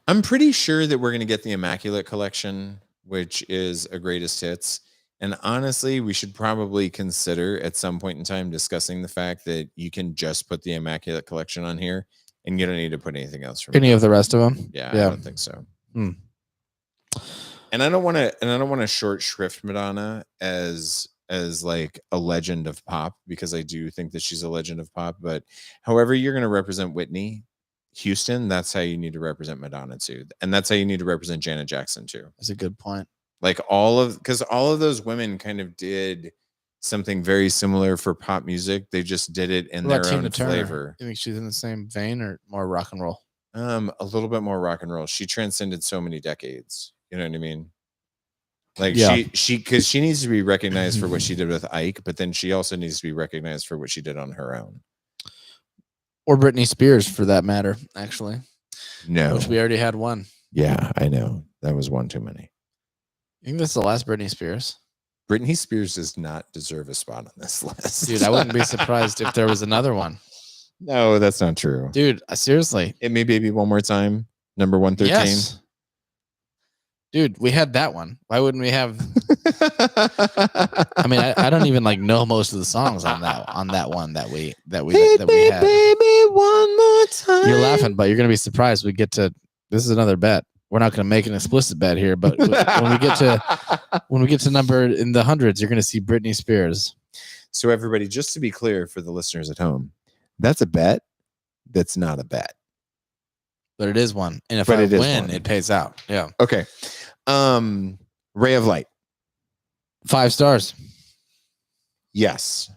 I'm pretty sure that we're going to get the Immaculate Collection, which is a greatest hits. And honestly, we should probably consider at some point in time discussing the fact that you can just put the Immaculate Collection on here and you don't need to put anything else from Any it. of the rest of them? Yeah, I don't think so. And I don't want to short shrift Madonna as like a legend of pop, because I do think that she's a legend of pop. But however you're going to represent Whitney Houston, that's how you need to represent Madonna too, and that's how you need to represent Janet Jackson too. That's a good point. Like because all of those women kind of did something very similar for pop music. They just did it in their own flavor. You think she's in the same vein or more rock and roll? A little bit more rock and roll. She transcended so many decades. You know what I mean? Like because she needs to be recognized for what she did with Ike, but then she also needs to be recognized for what she did on her own. Or Britney Spears, for that matter, actually. No. Which we already had one. Yeah, I know. That was one too many. I think that's the last Britney Spears. Britney Spears does not deserve a spot on this list. Dude, I wouldn't be surprised if there was another one. No, that's not true. Dude, seriously. It may Baby One More Time, number 113. Yes. Dude, we had that one. Why wouldn't we have? I mean, I don't even like know most of the songs on that one that we had. Baby, one more time. You're laughing, but you're gonna be surprised. We get to this is another bet. We're not gonna make an explicit bet here, but when we get to number in the hundreds, you're gonna see Britney Spears. So everybody, just to be clear for the listeners at home, that's a bet. That's not a bet. But it is one. And if I win, it pays out. Yeah. Okay. Ray of Light. 5 stars. Yes.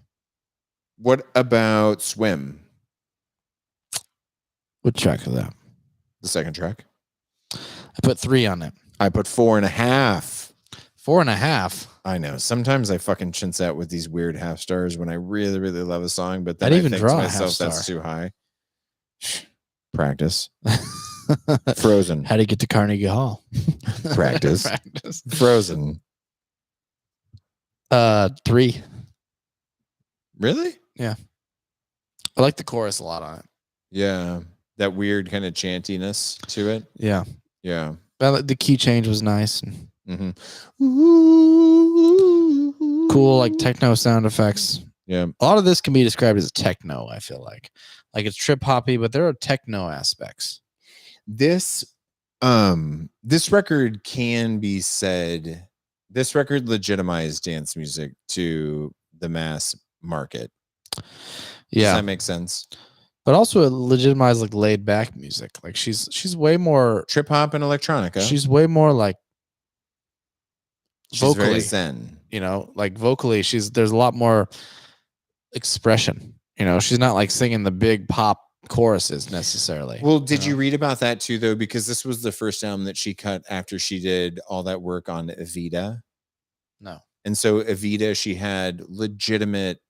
What about Swim? What track is that? The second track. I put 3 on it. I put 4.5. 4.5. I know. Sometimes I fucking chintz out with these weird half stars when I really, really love a song, but then I think to myself that's too high. Practice. Frozen. How do you get to Carnegie Hall? Practice. Frozen. 3. Really? Yeah. I like the chorus a lot on it. Yeah. That weird kind of chantiness to it. Yeah. Yeah. But the key change was nice. Mm-hmm. Cool, like techno sound effects. Yeah. A lot of this can be described as techno, I feel like. Like it's trip hoppy, but there are techno aspects. This record can be said, this record legitimized dance music to the mass market. Yeah. Does that make sense? But also it legitimized like laid back music. Like she's way more trip hop and electronica. She's way more like vocally very zen. You know, like vocally there's a lot more expression. You know, she's not like singing the big pop choruses necessarily. Well, did you read about that too, though? Because this was the first album that she cut after she did all that work on Evita. No. And so Evita, she had legitimate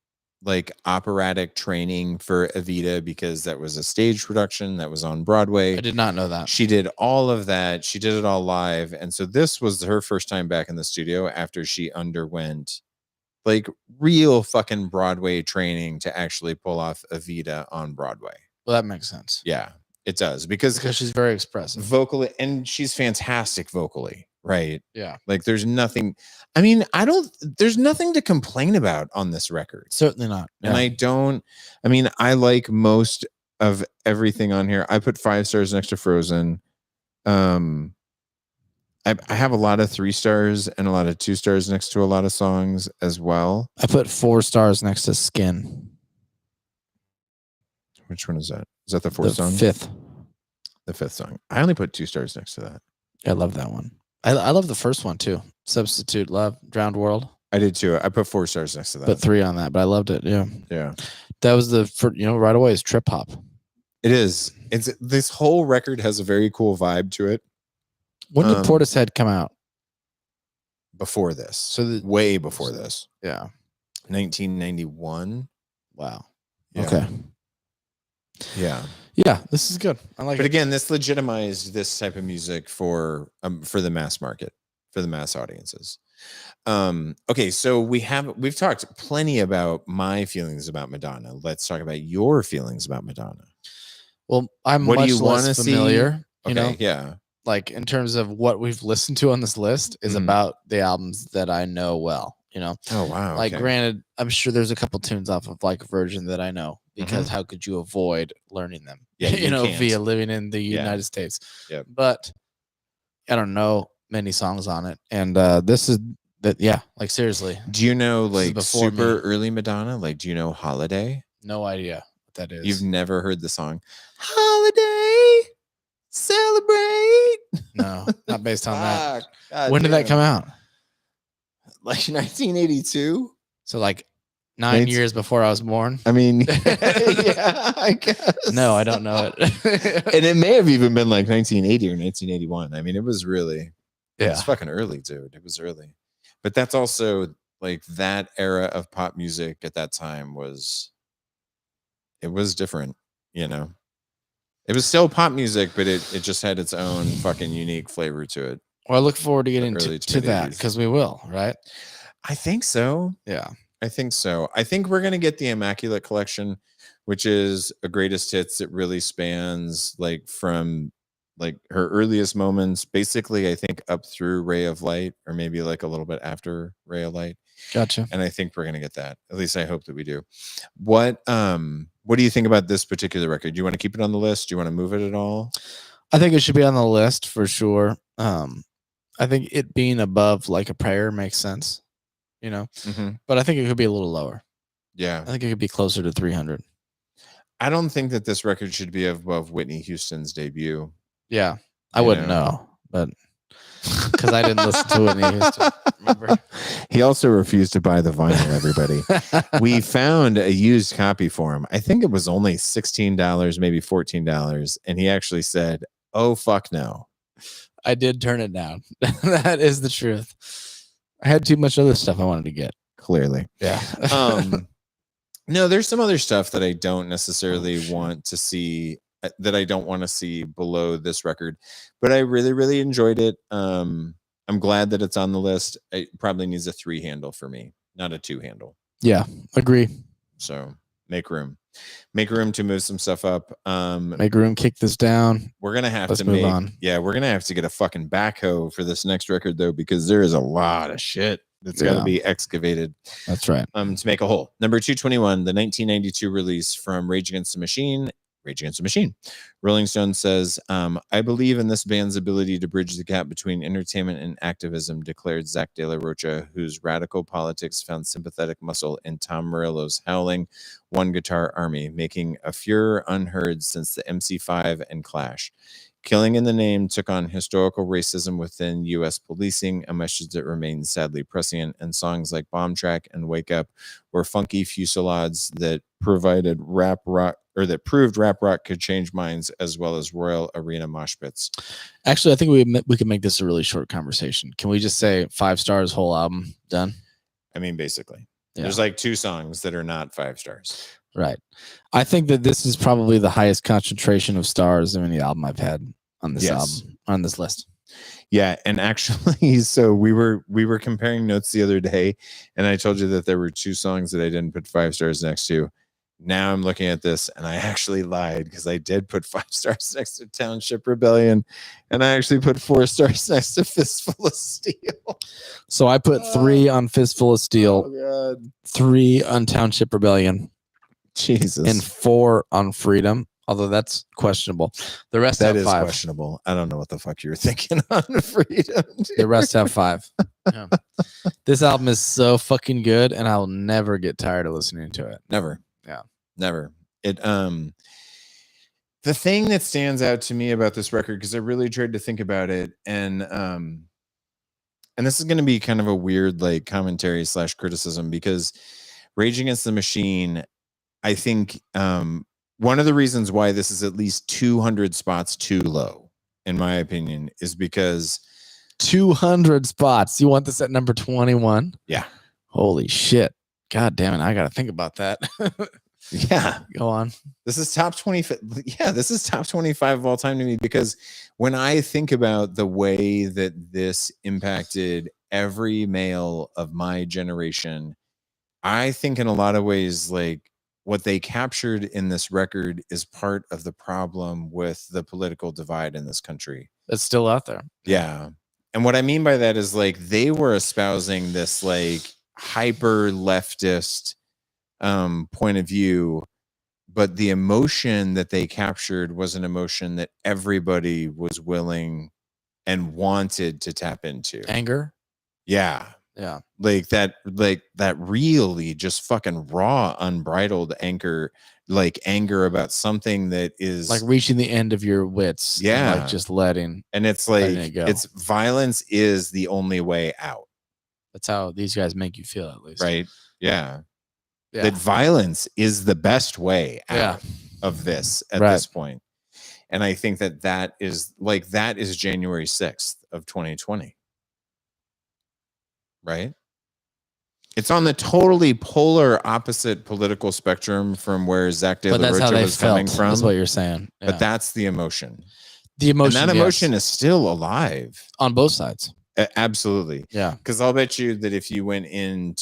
like operatic training for Evita because that was a stage production that was on Broadway. I did not know that. She did all of that. She did it all live. And so this was her first time back in the studio after she underwent like real fucking Broadway training to actually pull off Evita on Broadway. Well, that makes sense. Yeah, it does because she's very expressive vocally, and she's fantastic vocally, right? Yeah. Like there's nothing, I mean, there's nothing to complain about on this record. Certainly not. Yeah. And I like most of everything on here. I put 5 stars next to Frozen. I have a lot of 3 stars and a lot of 2 stars next to a lot of songs as well. I put 4 stars next to Skin. Which one is that? Is that the 4th song? 5th. The 5th song. I only put 2 stars next to that. I love that one. I love the first one too. Substitute Love, Drowned World. I did too. I put 4 stars next to that. Put 3 on that, but I loved it. Yeah. Yeah. That was right away is trip hop. It is. This whole record has a very cool vibe to it. When did Portishead come out? Before this. So way before this. Yeah. 1991. Wow. Yeah. Okay. Yeah. Yeah, this is good. I like it. But again, this legitimized this type of music for the mass market, for the mass audiences. Okay, so we've talked plenty about my feelings about Madonna. Let's talk about your feelings about Madonna. Well, I'm what much do you less familiar. Okay, you know? Yeah. Like in terms of what we've listened to on this list is about the albums that I know well. You know, Oh wow. like okay. granted, I'm sure there's a couple tunes off of like Virgin that I know because how could you avoid learning them? Yeah, you can't. Via living in the Yeah. United States. Yep. But I don't know many songs on it, and this is that. Yeah, like seriously, Do you know This is like before super me. early Madonna? Like, do you know Holiday? no idea what that is. You've never heard the song Holiday Celebrate? No, not based on that. Fuck. God When did that damn. come out? Like 1982? So like 9 years before I was born. I mean, yeah, I guess. No, I don't know it. And it may have even been like 1980 or 1981. I mean, it was really, it's fucking early, dude. It was early. But that's also like that era of pop music at that time it was different, you know. It was still pop music, but it just had its own fucking unique flavor to it. Well, I look forward to getting early to that mid-80s. because we will, right? I think so. Yeah. I think so. I think we're going to get the Immaculate Collection, which is a greatest hits. It really spans like from like her earliest moments, basically, I think up through Ray of Light, or maybe like a little bit after Ray of Light. Gotcha. And I think we're going to get that. At least I hope that we do. What do you think about this particular record? Do you want to keep it on the list? Do you want to move it at all? I think it should be on the list for sure. I think it being above like a prayer makes sense, you know, but I think it could be a little lower. Yeah. I think it could be closer to 300. I don't think that this record should be above Whitney Houston's debut. Yeah. I wouldn't know, but because I didn't listen to Whitney Houston. Remember? He also refused to buy the vinyl, everybody. We found a used copy for him. I think it was only $16, maybe $14. And he actually said, oh, fuck no. I did turn it down. That is the truth. I had too much other stuff I wanted to get. Clearly. Yeah. No, there's some other stuff that I don't necessarily want to see, that I don't want to see below this record, but I really, really enjoyed it. I'm glad that it's on the list. It probably needs a 3 handle for me, not a 2 handle. Yeah, agree. So make room to move some stuff up. Make room, kick this down. We're gonna have Let's to move on. Yeah, we're gonna have to get a fucking backhoe for this next record though, because there is a lot of shit that's got to be excavated. That's right. To make a whole. Number 221, the 1992 release from Rage Against the Machine. Rolling Stone says, I believe in this band's ability to bridge the gap between entertainment and activism, declared Zach De La Rocha, whose radical politics found sympathetic muscle in Tom Morello's howling one guitar army, making a furor unheard since the MC5 and Clash. Killing in the Name took on historical racism within U.S. policing, a message that remains sadly prescient, and songs like Bomb Track and Wake Up were funky fusillades that provided rap rock, or that proved rap rock could change minds, as well as Royal Arena mosh pits. Actually, I think we can make this a really short conversation. Can we just say 5 stars, whole album, done? I mean, basically. Yeah. There's like 2 songs that are not 5 stars. Right. I think that this is probably the highest concentration of stars of any album I've had on this album, on this list. Yeah, and actually, so we were comparing notes the other day, and I told you that there were 2 songs that I didn't put 5 stars next to. Now I'm looking at this, and I actually lied, because I did put 5 stars next to Township Rebellion, and I actually put 4 stars next to Fistful of Steel. So I put 3 on Fistful of Steel, Oh, God. 3 on Township Rebellion, Jesus, and 4 on Freedom. Although that's questionable. The rest that have is 5. questionable. I don't know what the fuck you were thinking on Freedom. The rest have 5. Yeah. This album is so fucking good, and I'll never get tired of listening to it. Never. Yeah. Never. It the thing that stands out to me about this record, because I really tried to think about it, and this is going to be kind of a weird like commentary / criticism, because Rage Against the Machine, I think one of the reasons why this is at least 200 spots too low, in my opinion, is because 200 spots. You want this at number 21? Yeah. Holy shit. God damn it. I got to think about that. Yeah. Go on. This is top 25. Yeah, this is top 25 of all time to me, because when I think about the way that this impacted every male of my generation, I think in a lot of ways, like, what they captured in this record is part of the problem with the political divide in this country. It's still out there. Yeah. And what I mean by that is, like, they were espousing this, like, hyper leftist point of view, but the emotion that they captured was an emotion that everybody was willing and wanted to tap into. Anger. Yeah. Like that really just fucking raw, unbridled anger about something that is like reaching the end of your wits. Yeah. And like just letting. And it's like, it's violence is the only way out. That's how these guys make you feel, at least. Right. Yeah. That violence is the best way out of this at this point. And I think that is January 6th of 2020. Right. It's on the totally polar opposite political spectrum from where Zach De La Rocha was coming from. That's what you're saying. Yeah. But that's the emotion. And that emotion is still alive on both sides. Absolutely. Yeah. Because I'll bet you that if you went in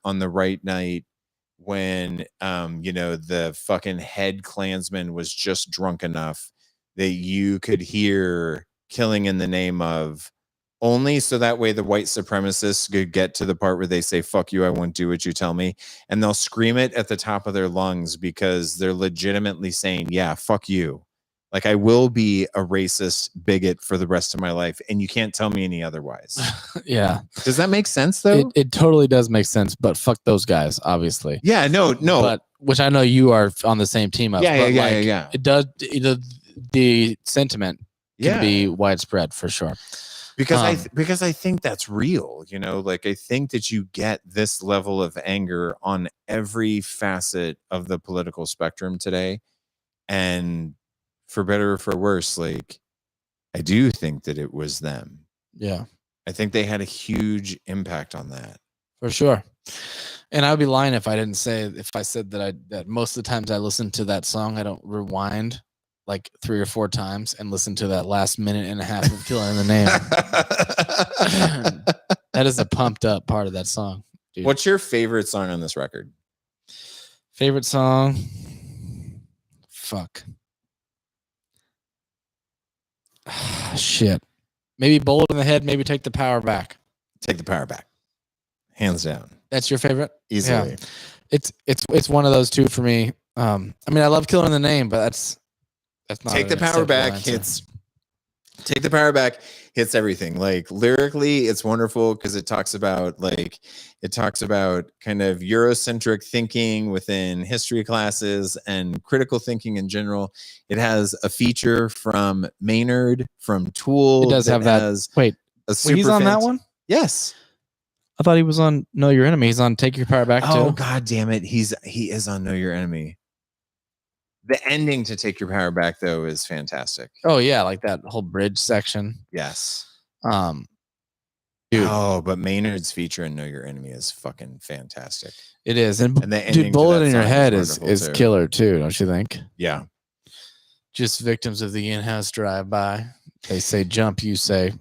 on the right night when the fucking head Klansman was just drunk enough that you could hear killing in the name of, only so that way the white supremacists could get to the part where they say, fuck you, I won't do what you tell me. And they'll scream it at the top of their lungs because they're legitimately saying, yeah, fuck you. Like, I will be a racist bigot for the rest of my life, and you can't tell me any otherwise. Yeah. Does that make sense, though? It totally does make sense, but fuck those guys, obviously. Yeah, no. But, which I know you are on the same team of. Yeah. It does. The sentiment can be widespread for sure. Because I think that's real, like I think that you get this level of anger on every facet of the political spectrum today. And for better or for worse, like I do think that it was them. Yeah. I think they had a huge impact on that. For sure. And I would be lying if I said that most of the times I listen to that song, I don't rewind like 3 or 4 times and listen to that last minute and a half of Killing in the Name. That is a pumped up part of that song. Dude. What's your favorite song on this record? Favorite song? Fuck. Shit. Maybe Bullet in the Head, maybe Take the Power Back. Take the Power Back. Hands down. That's your favorite? Easily. Yeah. It's one of those two for me. I mean, I love Killing in the Name, but that's not Take the Power Back hits. Take the Power Back hits everything. Like lyrically, it's wonderful because it talks about kind of Eurocentric thinking within history classes and critical thinking in general. It has a feature from Maynard from Tool. It does have that. Wait, he's on that one? Yes. I thought he was on Know Your Enemy. He's on Take Your Power Back too. Oh God damn it. He is on Know Your Enemy. The ending to Take Your Power Back though is fantastic. Oh yeah, like that whole bridge section. Yes. Dude. Oh, but Maynard's feature in Know Your Enemy is fucking fantastic. It is. And the dude, Bullet in Your Head is killer too, don't you think? Yeah. Just victims of the in-house drive-by. They say jump, you say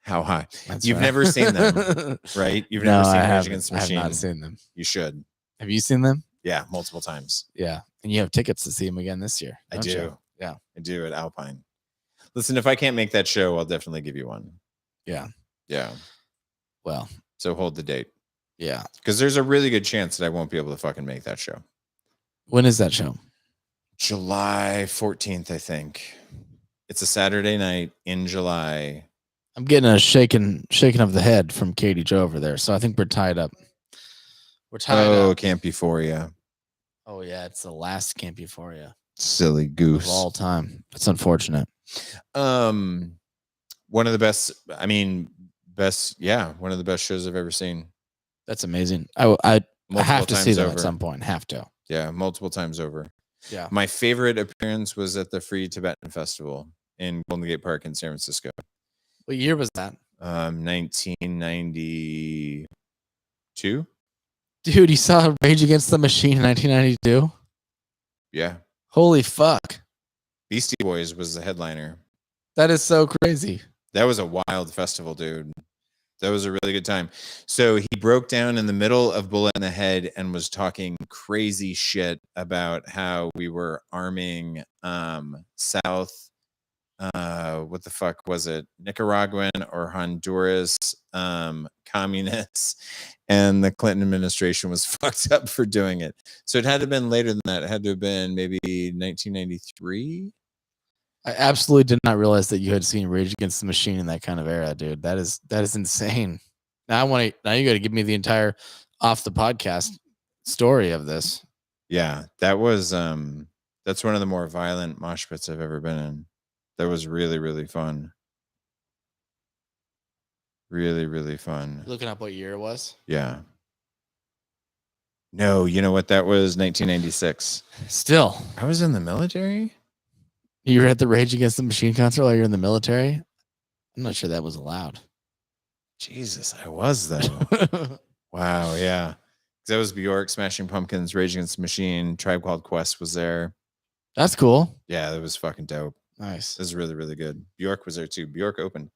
how high. That's You've right. never seen them, right? You've never seen Rage Against the Machine. I have not seen them. You should. Have you seen them? Yeah, multiple times. Yeah. And you have tickets to see them again this year. I do. You? Yeah. I do at Alpine. Listen, if I can't make that show, I'll definitely give you one. Yeah. Yeah. Well. So hold the date. Yeah. Because there's a really good chance that I won't be able to fucking make that show. When is that show? July 14th, I think. It's a Saturday night in July. I'm getting a shaking of the head from Katie Joe over there. So I think we're tied up. We're tied up. Camp Euphoria. Oh, yeah. It's the last Camp Euphoria. Silly goose. Of all time. That's unfortunate. One of the best, one of the best shows I've ever seen. That's amazing. I have to see that at some point. Have to. Yeah, multiple times over. Yeah. My favorite appearance was at the Free Tibetan Festival in Golden Gate Park in San Francisco. What year was that? 1992. Dude, you saw Rage Against the Machine in 1992? Yeah. Holy fuck. Beastie Boys was the headliner. That is so crazy. That was a wild festival, dude. That was a really good time. So he broke down in the middle of Bullet in the Head and was talking crazy shit about how we were arming South, what the fuck was it? Nicaraguan or Honduras communists, and the Clinton administration was fucked up for doing it. So it had to have been later than that. It had to have been maybe 1993. I absolutely did not realize that you had seen Rage Against the Machine in that kind of era, dude. That is insane. Now you got to give me the entire off the podcast story of this. Yeah, that was that's one of the more violent mosh pits I've ever been in. That was really, really fun. Really, really fun. Looking up what year it was. Yeah. No, you know what? That was 1996. Still, I was in the military. you were at the Rage Against the Machine concert while you're in the military. I'm not sure that was allowed. Jesus, I was though. Wow, yeah. That was Bjork, Smashing Pumpkins, Rage Against the Machine, Tribe Called Quest was there. That's cool. Yeah, that was fucking dope. Nice. This is really, really good. Bjork was there too. Bjork opened.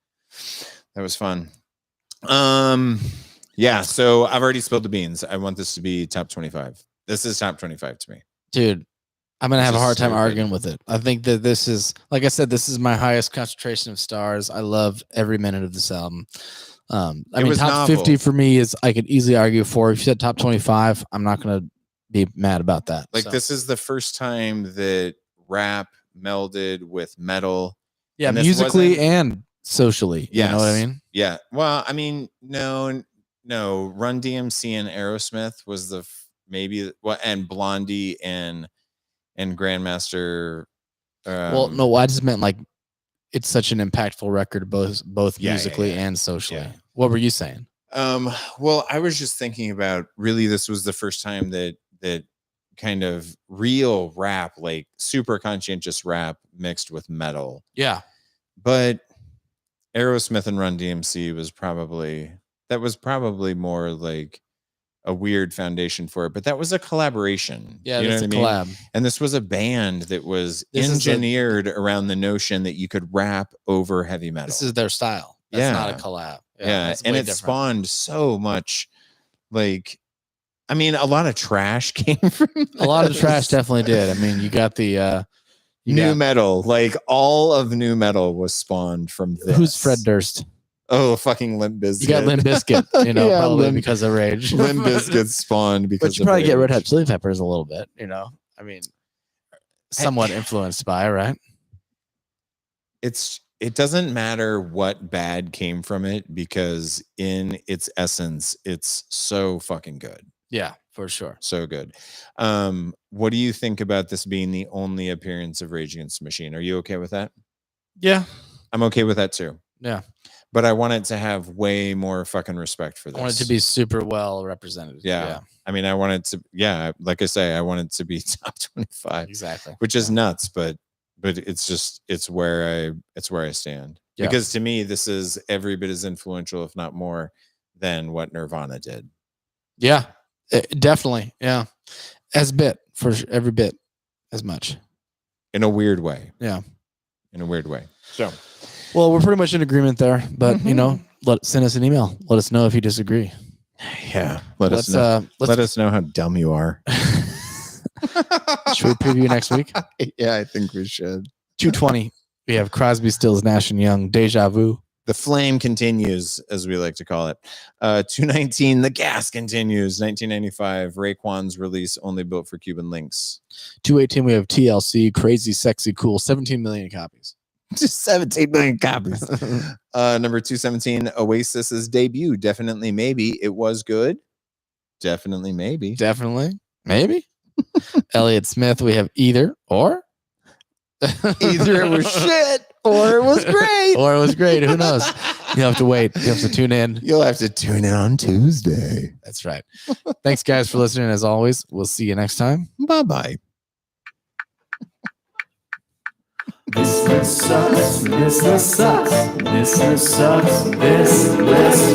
That was fun. Yeah, so I've already spilled the beans. I want this to be top 25. This is top 25 to me. Dude, I'm going to have a hard time so good. arguing with it. I think that this is, like I said, this is my highest concentration of stars. I love every minute of this album. I mean, was top novel. 50 for me is, I could easily argue for. If you said top 25, I'm not going to be mad about that. Like, So, this is the first time that rap melded with metal. yeah, and this musically wasn't- and socially. You know what I Yes. mean? Yeah. Well, I mean, no. Run DMC and Aerosmith was the and Blondie and Grandmaster. Well, no, I just meant like it's such an impactful record, both Yeah, musically yeah. and socially. Yeah. What were you saying? Well, I was just thinking about really this was the first time that kind of real rap, like super conscientious rap mixed with metal. Yeah. But Aerosmith and Run DMC was probably more like a weird foundation for it, but that was a collaboration. Yeah, you know that's what a I mean? collab. And this was a band that was This is engineered around the notion that you could rap over heavy metal. This is their style. That's not a Yeah. collab. Yeah, that's and way it different. spawned so much. Like, I mean, a lot of trash came from A lot of this. trash definitely did. I mean, you got the New metal. Like, all of new metal was spawned from this. who's Fred Durst? Oh, fucking Limp Bizkit. You got Limp Bizkit, Yeah, probably Limp- because of Rage. Limp Bizkit spawned because But you of probably get Red Hot Rage. Chili Peppers a little bit, I mean, somewhat influenced by, right? It doesn't matter what bad came from it because in its essence, it's so fucking good. Yeah, for sure. So good. What do you think about this being the only appearance of Rage Against the Machine? Are you okay with that? Yeah. I'm okay with that too. Yeah. But I want it to have way more fucking respect for this. I want it to be super well represented. Yeah. I mean, I want it to, like I say, I want it to be top 25, Exactly. which is nuts, but it's where I stand. Yeah. Because to me, this is every bit as influential, if not more, than what Nirvana did. Yeah. Definitely. Yeah. Every bit as much. In a weird way. Yeah. In a weird way. So Well, we're pretty much in agreement there, but send us an email. Let us know if you disagree. yeah, let us know how dumb you are. Should we preview next week? Yeah, I think we should. 220. We have Crosby, Stills, Nash and Young, Deja Vu. The flame continues, as we like to call it. 219, the gas continues. 1995, Raekwon's release, Only Built for Cuban Links. 218. We have TLC, Crazy, Sexy, Cool, 17 million copies. Just 17 million copies. Number 217, Oasis's debut, Definitely Maybe. It was good. Definitely Maybe. Definitely. Maybe. Elliott Smith. We have Either or. Either it was shit or it was great. Or it was great. Who knows? You have to wait. You have to tune in. You'll have to tune in on Tuesday. That's right. Thanks, guys, for listening. As always, we'll see you next time. Bye-bye. This list sucks. This list sucks. This list sucks. This list